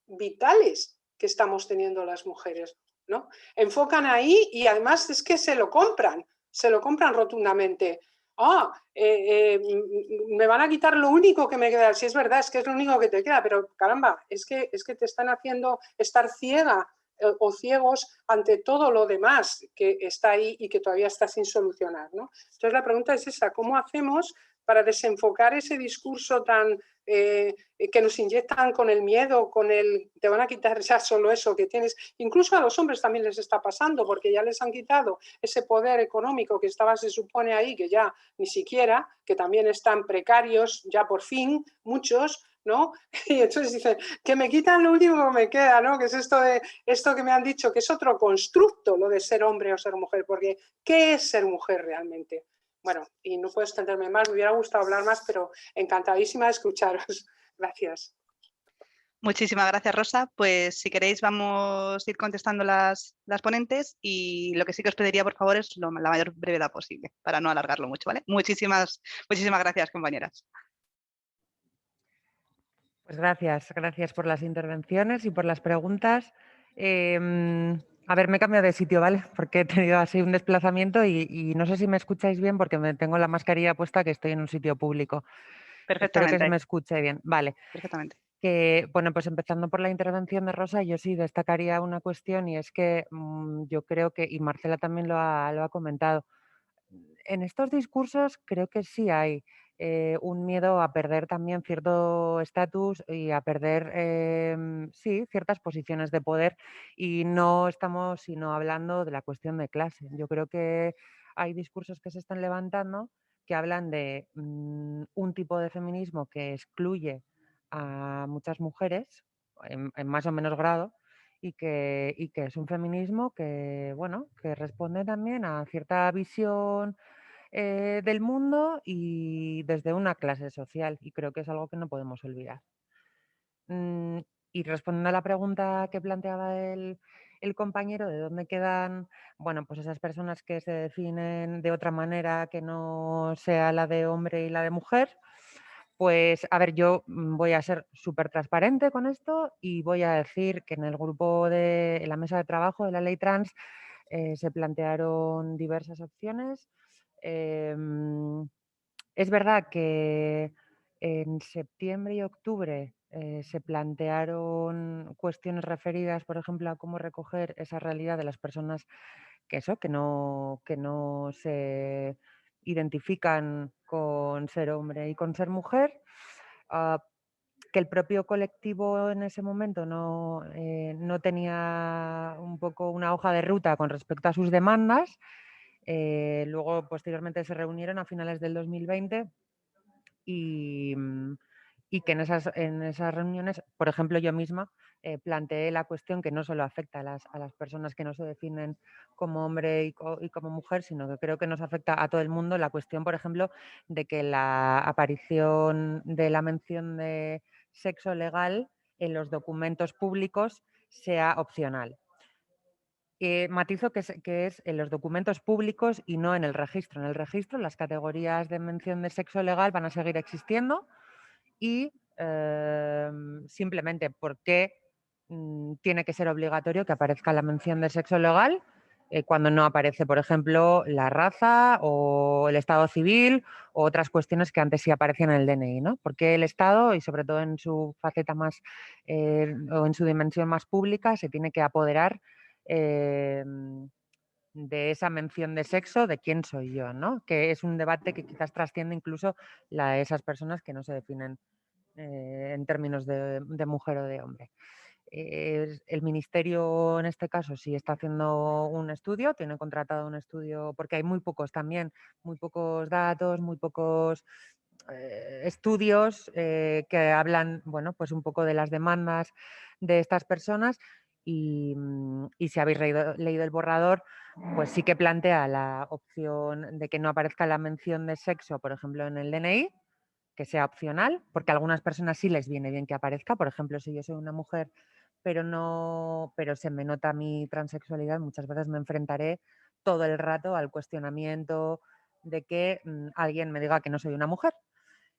vitales que estamos teniendo las mujeres, ¿no? Enfocan ahí y además es que se lo compran rotundamente. Me van a quitar lo único que me queda. Si es verdad, es que es lo único que te queda, pero caramba, es que te están haciendo estar ciega o ciegos ante todo lo demás que está ahí y que todavía está sin solucionar, ¿no? Entonces la pregunta es esa, ¿cómo hacemos para desenfocar ese discurso tan que nos inyectan con el miedo, con el te van a quitar ya solo eso que tienes? Incluso a los hombres también les está pasando, porque ya les han quitado ese poder económico que estaba, se supone, ahí, que ya ni siquiera, que también están precarios, ya por fin, muchos, ¿no? Y entonces dicen, que me quitan lo último que me queda, ¿no? Que es esto que me han dicho, que es otro constructo, lo de ser hombre o ser mujer, porque ¿qué es ser mujer realmente? Bueno, y no puedo extenderme más, me hubiera gustado hablar más, pero encantadísima de escucharos. Gracias. Muchísimas gracias, Rosa. Pues si queréis vamos a ir contestando las ponentes, y lo que sí que os pediría, por favor, es la mayor brevedad posible, para no alargarlo mucho, ¿vale? Muchísimas gracias, compañeras. Pues gracias por las intervenciones y por las preguntas. A ver, me he cambiado de sitio, ¿vale? Porque he tenido así un desplazamiento y no sé si me escucháis bien porque me tengo la mascarilla puesta, que estoy en un sitio público. Espero que se me escuche bien. Vale. Perfectamente. Bueno, pues empezando por la intervención de Rosa, yo sí destacaría una cuestión, y es que yo creo que, y Marcela también lo ha comentado, en estos discursos creo que sí hay un miedo a perder también cierto estatus y a perder, sí, ciertas posiciones de poder, y no estamos sino hablando de la cuestión de clase. Yo creo que hay discursos que se están levantando que hablan de un tipo de feminismo que excluye a muchas mujeres en más o menos grado, y que es un feminismo que, bueno, que responde también a cierta visión del mundo y desde una clase social, y creo que es algo que no podemos olvidar. Y respondiendo a la pregunta que planteaba el compañero, ¿de dónde quedan, bueno, pues esas personas que se definen de otra manera que no sea la de hombre y la de mujer? Pues, a ver, yo voy a ser súper transparente con esto y voy a decir que en el grupo en la mesa de trabajo de la ley trans se plantearon diversas opciones. Es verdad que en septiembre y octubre se plantearon cuestiones referidas, por ejemplo, a cómo recoger esa realidad de las personas que no se identifican con ser hombre y con ser mujer, que el propio colectivo en ese momento no tenía un poco una hoja de ruta con respecto a sus demandas. Luego, posteriormente, se reunieron a finales del 2020 y y que en esas reuniones, por ejemplo, yo misma planteé la cuestión que no solo afecta a las personas que no se definen como hombre y como mujer, sino que creo que nos afecta a todo el mundo, la cuestión, por ejemplo, de que la aparición de la mención de sexo legal en los documentos públicos sea opcional. Matizo que es en los documentos públicos y no en el registro. En el registro las categorías de mención de sexo legal van a seguir existiendo y simplemente porque tiene que ser obligatorio que aparezca la mención de sexo legal cuando no aparece, por ejemplo, la raza o el estado civil o otras cuestiones que antes sí aparecían en el DNI, ¿no? Porque el Estado, y sobre todo en su faceta más o en su dimensión más pública, se tiene que apoderar de esa mención de sexo, de quién soy yo, ¿no? Que es un debate que quizás trasciende incluso esas personas que no se definen en términos de mujer o de hombre. El Ministerio, en este caso, sí está haciendo un estudio, tiene contratado un estudio, porque hay muy pocos datos, muy pocos estudios que hablan, bueno, pues un poco de las demandas de estas personas y si habéis leído el borrador, pues sí que plantea la opción de que no aparezca la mención de sexo, por ejemplo, en el DNI, que sea opcional, porque a algunas personas sí les viene bien que aparezca. Por ejemplo, si yo soy una mujer pero se me nota mi transexualidad, muchas veces me enfrentaré todo el rato al cuestionamiento de que alguien me diga que no soy una mujer.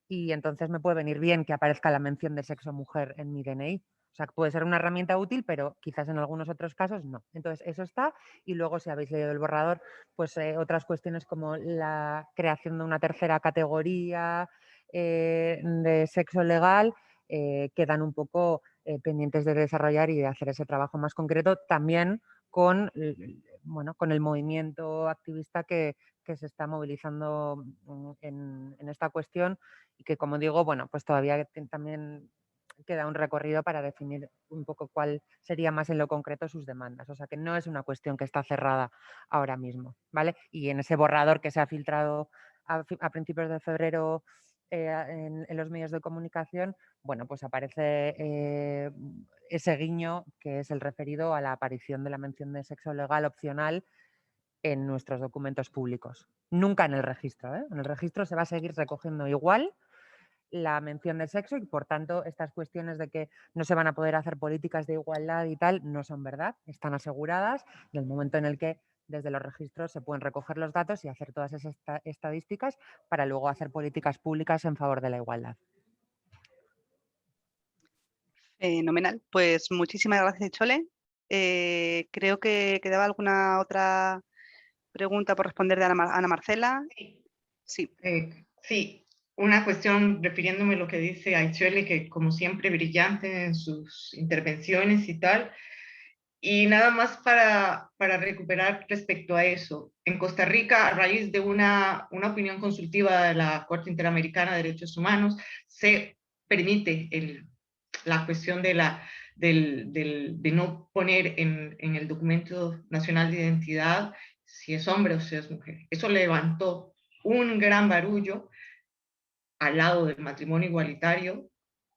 Y entonces me puede venir bien que aparezca la mención de sexo mujer en mi DNI. O sea, puede ser una herramienta útil, pero quizás en algunos otros casos no. Entonces, eso está. Y luego, si habéis leído el borrador, pues otras cuestiones como la creación de una tercera categoría de sexo legal quedan un poco pendientes de desarrollar y de hacer ese trabajo más concreto, también con, bueno, con el movimiento activista que se está movilizando en esta cuestión y que, como digo, bueno, pues todavía también queda un recorrido para definir un poco cuál sería más en lo concreto sus demandas. O sea que no es una cuestión que está cerrada ahora mismo, ¿vale? Y en ese borrador que se ha filtrado a principios de febrero en los medios de comunicación, bueno, pues aparece ese guiño que es el referido a la aparición de la mención de sexo legal opcional en nuestros documentos públicos. Nunca en el registro, ¿eh? En el registro se va a seguir recogiendo igual la mención de sexo y, por tanto, estas cuestiones de que no se van a poder hacer políticas de igualdad y tal no son verdad, están aseguradas en el momento en el que desde los registros se pueden recoger los datos y hacer todas esas estadísticas para luego hacer políticas públicas en favor de la igualdad. Fenomenal. Pues muchísimas gracias, Chole. Creo que quedaba alguna otra pregunta por responder de Ana Marcela. Sí. Sí, una cuestión refiriéndome a lo que dice Aichole, que como siempre brillante en sus intervenciones y tal. Y nada más para recuperar respecto a eso. En Costa Rica, a raíz de una opinión consultiva de la Corte Interamericana de Derechos Humanos, se permite la cuestión de no poner en el documento nacional de identidad si es hombre o si es mujer. Eso levantó un gran barullo al lado del matrimonio igualitario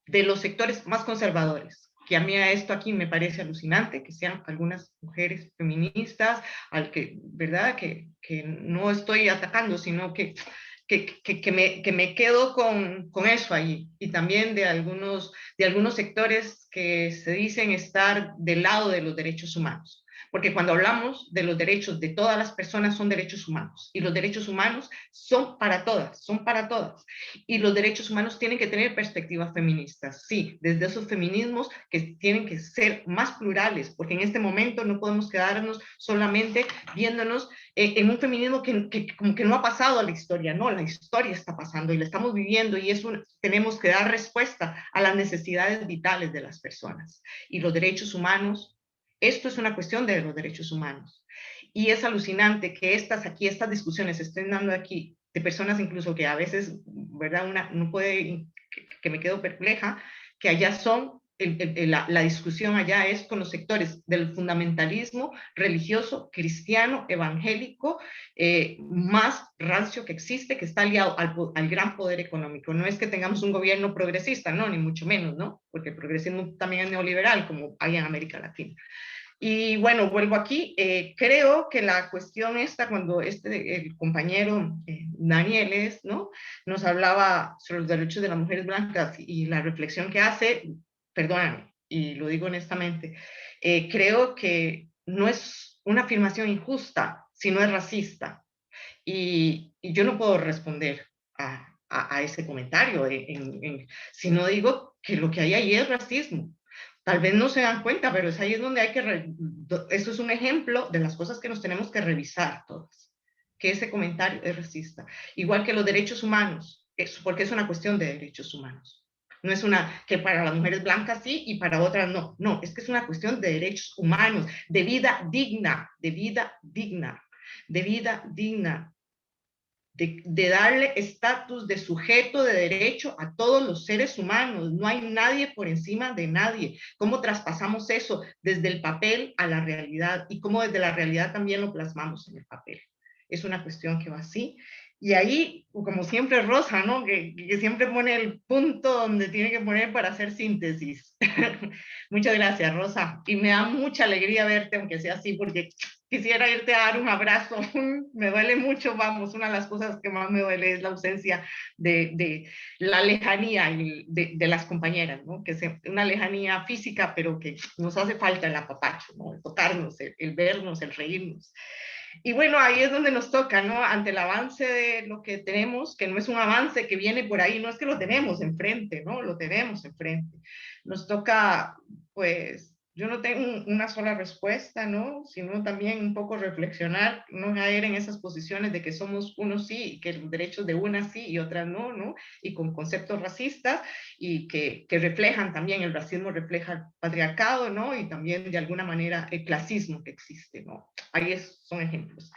de los sectores más conservadores, que a mí esto aquí me parece alucinante, que sean algunas mujeres feministas, ¿verdad? Que no estoy atacando, sino que me quedo con eso allí, y también de algunos sectores que se dicen estar del lado de los derechos humanos. Porque cuando hablamos de los derechos de todas las personas son derechos humanos, y los derechos humanos son para todas, y los derechos humanos tienen que tener perspectivas feministas, sí, desde esos feminismos que tienen que ser más plurales, porque en este momento no podemos quedarnos solamente viéndonos en un feminismo como que no ha pasado a la historia, no, la historia está pasando y la estamos viviendo, y tenemos que dar respuesta a las necesidades vitales de las personas. Y los derechos humanos, esto es una cuestión de los derechos humanos. Y es alucinante que estas discusiones se estén dando aquí de personas incluso que a veces, ¿verdad? No puede, que me quedo perpleja, que allá son la discusión allá es con los sectores del fundamentalismo religioso, cristiano, evangélico, más rancio que existe, que está aliado al gran poder económico. No es que tengamos un gobierno progresista, no, ni mucho menos, ¿no? Porque el progresismo también es neoliberal, como hay en América Latina. Y bueno, vuelvo aquí. Creo que la cuestión esta, cuando el compañero Danieles, ¿no?, nos hablaba sobre los derechos de las mujeres blancas y la reflexión que hace, perdóname, y lo digo honestamente, creo que no es una afirmación injusta, sino es racista. Y yo no puedo responder a ese comentario si no digo que lo que hay ahí es racismo. Tal vez no se dan cuenta, pero es ahí donde hay que... Esto es un ejemplo de las cosas que nos tenemos que revisar todas, que ese comentario es racista. Igual que los derechos humanos, porque es una cuestión de derechos humanos. No es una que para las mujeres blancas sí y para otras no. No, es que es una cuestión de derechos humanos, de vida digna, de vida digna, de vida digna. De darle estatus de sujeto de derecho a todos los seres humanos. No hay nadie por encima de nadie. ¿Cómo traspasamos eso desde el papel a la realidad? Y cómo desde la realidad también lo plasmamos en el papel. Es una cuestión que va así. Y ahí, como siempre, Rosa, ¿no?, que siempre pone el punto donde tiene que poner para hacer síntesis. Muchas gracias, Rosa. Y me da mucha alegría verte, aunque sea así, porque quisiera irte a dar un abrazo. Me duele mucho, vamos, una de las cosas que más me duele es la ausencia de la lejanía de las compañeras, ¿no?, que es una lejanía física, pero que nos hace falta el apapacho, ¿no?, el tocarnos, el vernos, el reírnos. Y bueno, ahí es donde nos toca, ¿no?, ante el avance de lo que tenemos, que no es un avance que viene por ahí, no es que lo tenemos enfrente, ¿no?, lo tenemos enfrente. Nos toca, pues, yo no tengo una sola respuesta, ¿no?, sino también un poco reflexionar, no caer en esas posiciones de que somos unos sí, y que los derechos de unas sí y otras no, ¿no?, y con conceptos racistas, y que reflejan también, el racismo refleja el patriarcado, ¿no?, y también de alguna manera el clasismo que existe, ¿no? Ahí son ejemplos.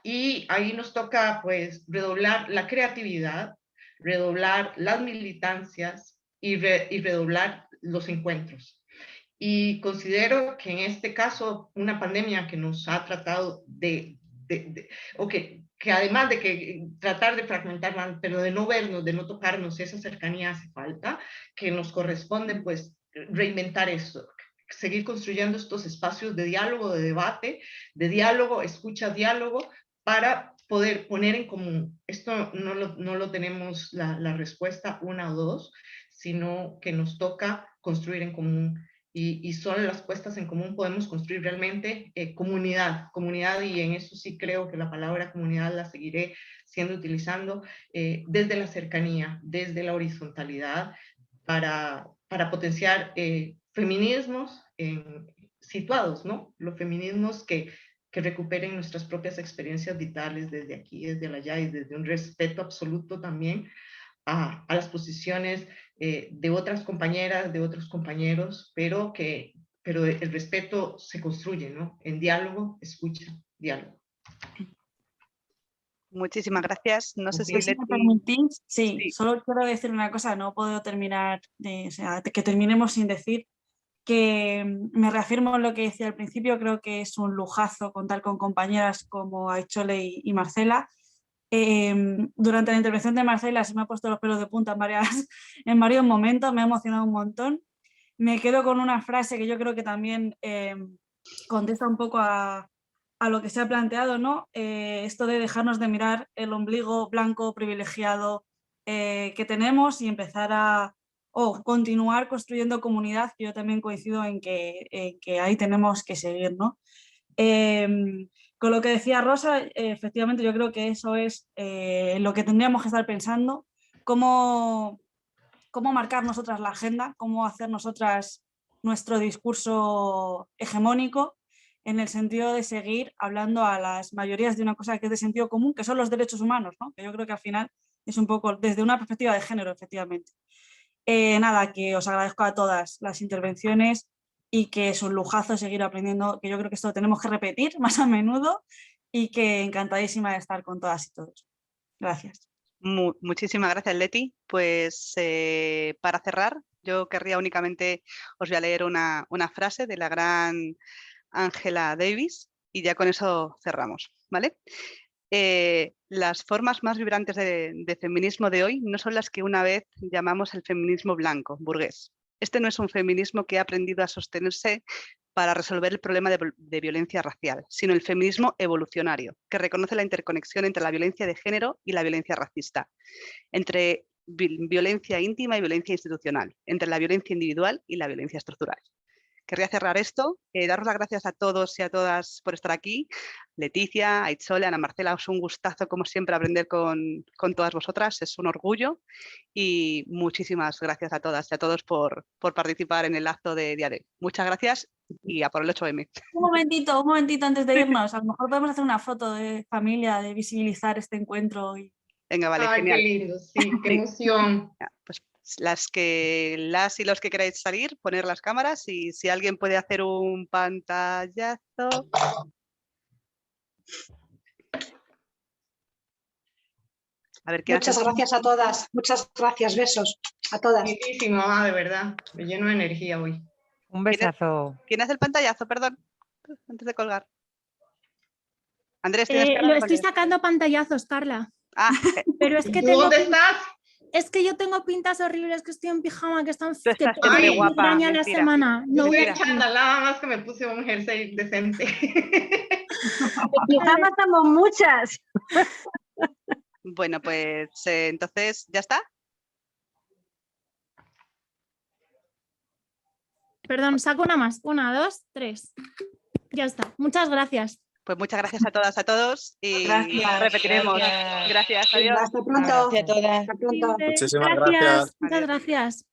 Y ahí nos toca, pues, redoblar la creatividad, redoblar las militancias y redoblar los encuentros. Y considero que en este caso, una pandemia que nos ha tratado o que además de que tratar de fragmentar más, pero de no vernos, de no tocarnos, esa cercanía hace falta, que nos corresponde, pues, reinventar esto, seguir construyendo estos espacios de diálogo, de debate, de diálogo, escucha, diálogo, para poder poner en común. Esto no lo tenemos la respuesta una o dos, sino que nos toca construir en común. Y solo las puestas en común podemos construir realmente comunidad, y en eso sí creo que la palabra comunidad la seguiré utilizando desde la cercanía, desde la horizontalidad, para potenciar feminismos situados, ¿no? Los feminismos que recuperen nuestras propias experiencias vitales desde aquí, desde allá, y desde un respeto absoluto también a las posiciones de otras compañeras, de otros compañeros, pero el respeto se construye, ¿no?, en diálogo, escucha, diálogo. Muchísimas gracias. No sé si Pues, si me permitís, sí, solo quiero decir una cosa, no puedo terminar, que terminemos sin decir que me reafirmo en lo que decía al principio. Creo que es un lujazo contar con compañeras como Aichole y Marcela. Durante la intervención de Marcela se me ha puesto los pelos de punta en varios momentos, me ha emocionado un montón. Me quedo con una frase que yo creo que también contesta un poco a lo que se ha planteado, ¿no? Esto de dejarnos de mirar el ombligo blanco privilegiado que tenemos y empezar a continuar construyendo comunidad, que yo también coincido en que ahí tenemos que seguir, ¿no? Con lo que decía Rosa, efectivamente yo creo que eso es lo que tendríamos que estar pensando, cómo marcar nosotras la agenda, cómo hacer nosotras nuestro discurso hegemónico, en el sentido de seguir hablando a las mayorías de una cosa que es de sentido común, que son los derechos humanos, ¿no? Que yo creo que al final es un poco desde una perspectiva de género, efectivamente. Nada, que os agradezco a todas las intervenciones y que es un lujazo seguir aprendiendo, que yo creo que esto lo tenemos que repetir más a menudo, y que encantadísima de estar con todas y todos. Gracias. Muchísimas gracias, Leti. Pues para cerrar, Yo querría únicamente, os voy a leer una frase de la gran Angela Davis y ya con eso cerramos, ¿vale? Las formas más vibrantes de feminismo de hoy no son las que una vez llamamos el feminismo blanco, burgués. Este no es un feminismo que ha aprendido a sostenerse para resolver el problema de violencia racial, sino el feminismo evolucionario, que reconoce la interconexión entre la violencia de género y la violencia racista, entre violencia íntima y violencia institucional, entre la violencia individual y la violencia estructural. Querría cerrar esto, daros las gracias a todos y a todas por estar aquí. Leticia, Aitzole, Ana Marcela, es un gustazo como siempre aprender con todas vosotras, es un orgullo y muchísimas gracias a todas y a todos por participar en el acto de día de hoy. Muchas gracias y a por el 8M. Un momentito antes de irnos, a lo mejor podemos hacer una foto de familia, de visibilizar este encuentro. Venga, vale, Ay, genial. qué lindo, sí, qué emoción. Pues las y los que queráis salir, poner las cámaras y si alguien puede hacer un pantallazo. A ver, muchas gracias a todas, muchas gracias, besos a todas. Muchísimo, mamá, de verdad, me lleno de energía hoy. Un besazo. ¿Quién hace el pantallazo? Perdón, antes de colgar. Andrés, ¿tienes que lo estoy sacando pantallazos, Carla. Ah, pero es que ¿Tú dónde estás? Es que yo tengo pintas horribles, que estoy en pijama, que están Tú estás que súper guapa, daña la mentira. semana. No voy Estoy a echando nada más que me puse un jersey decente. Pijamas somos muchas. Bueno, pues entonces, ¿ya está? Perdón, saco una más. 1, 2, 3. Ya está. Muchas gracias. Pues muchas gracias a todas, a todos y Gracias, repetiremos. gracias. Gracias, adiós. Hasta pronto. Gracias a todas. Hasta pronto. Muchísimas gracias. Muchas gracias.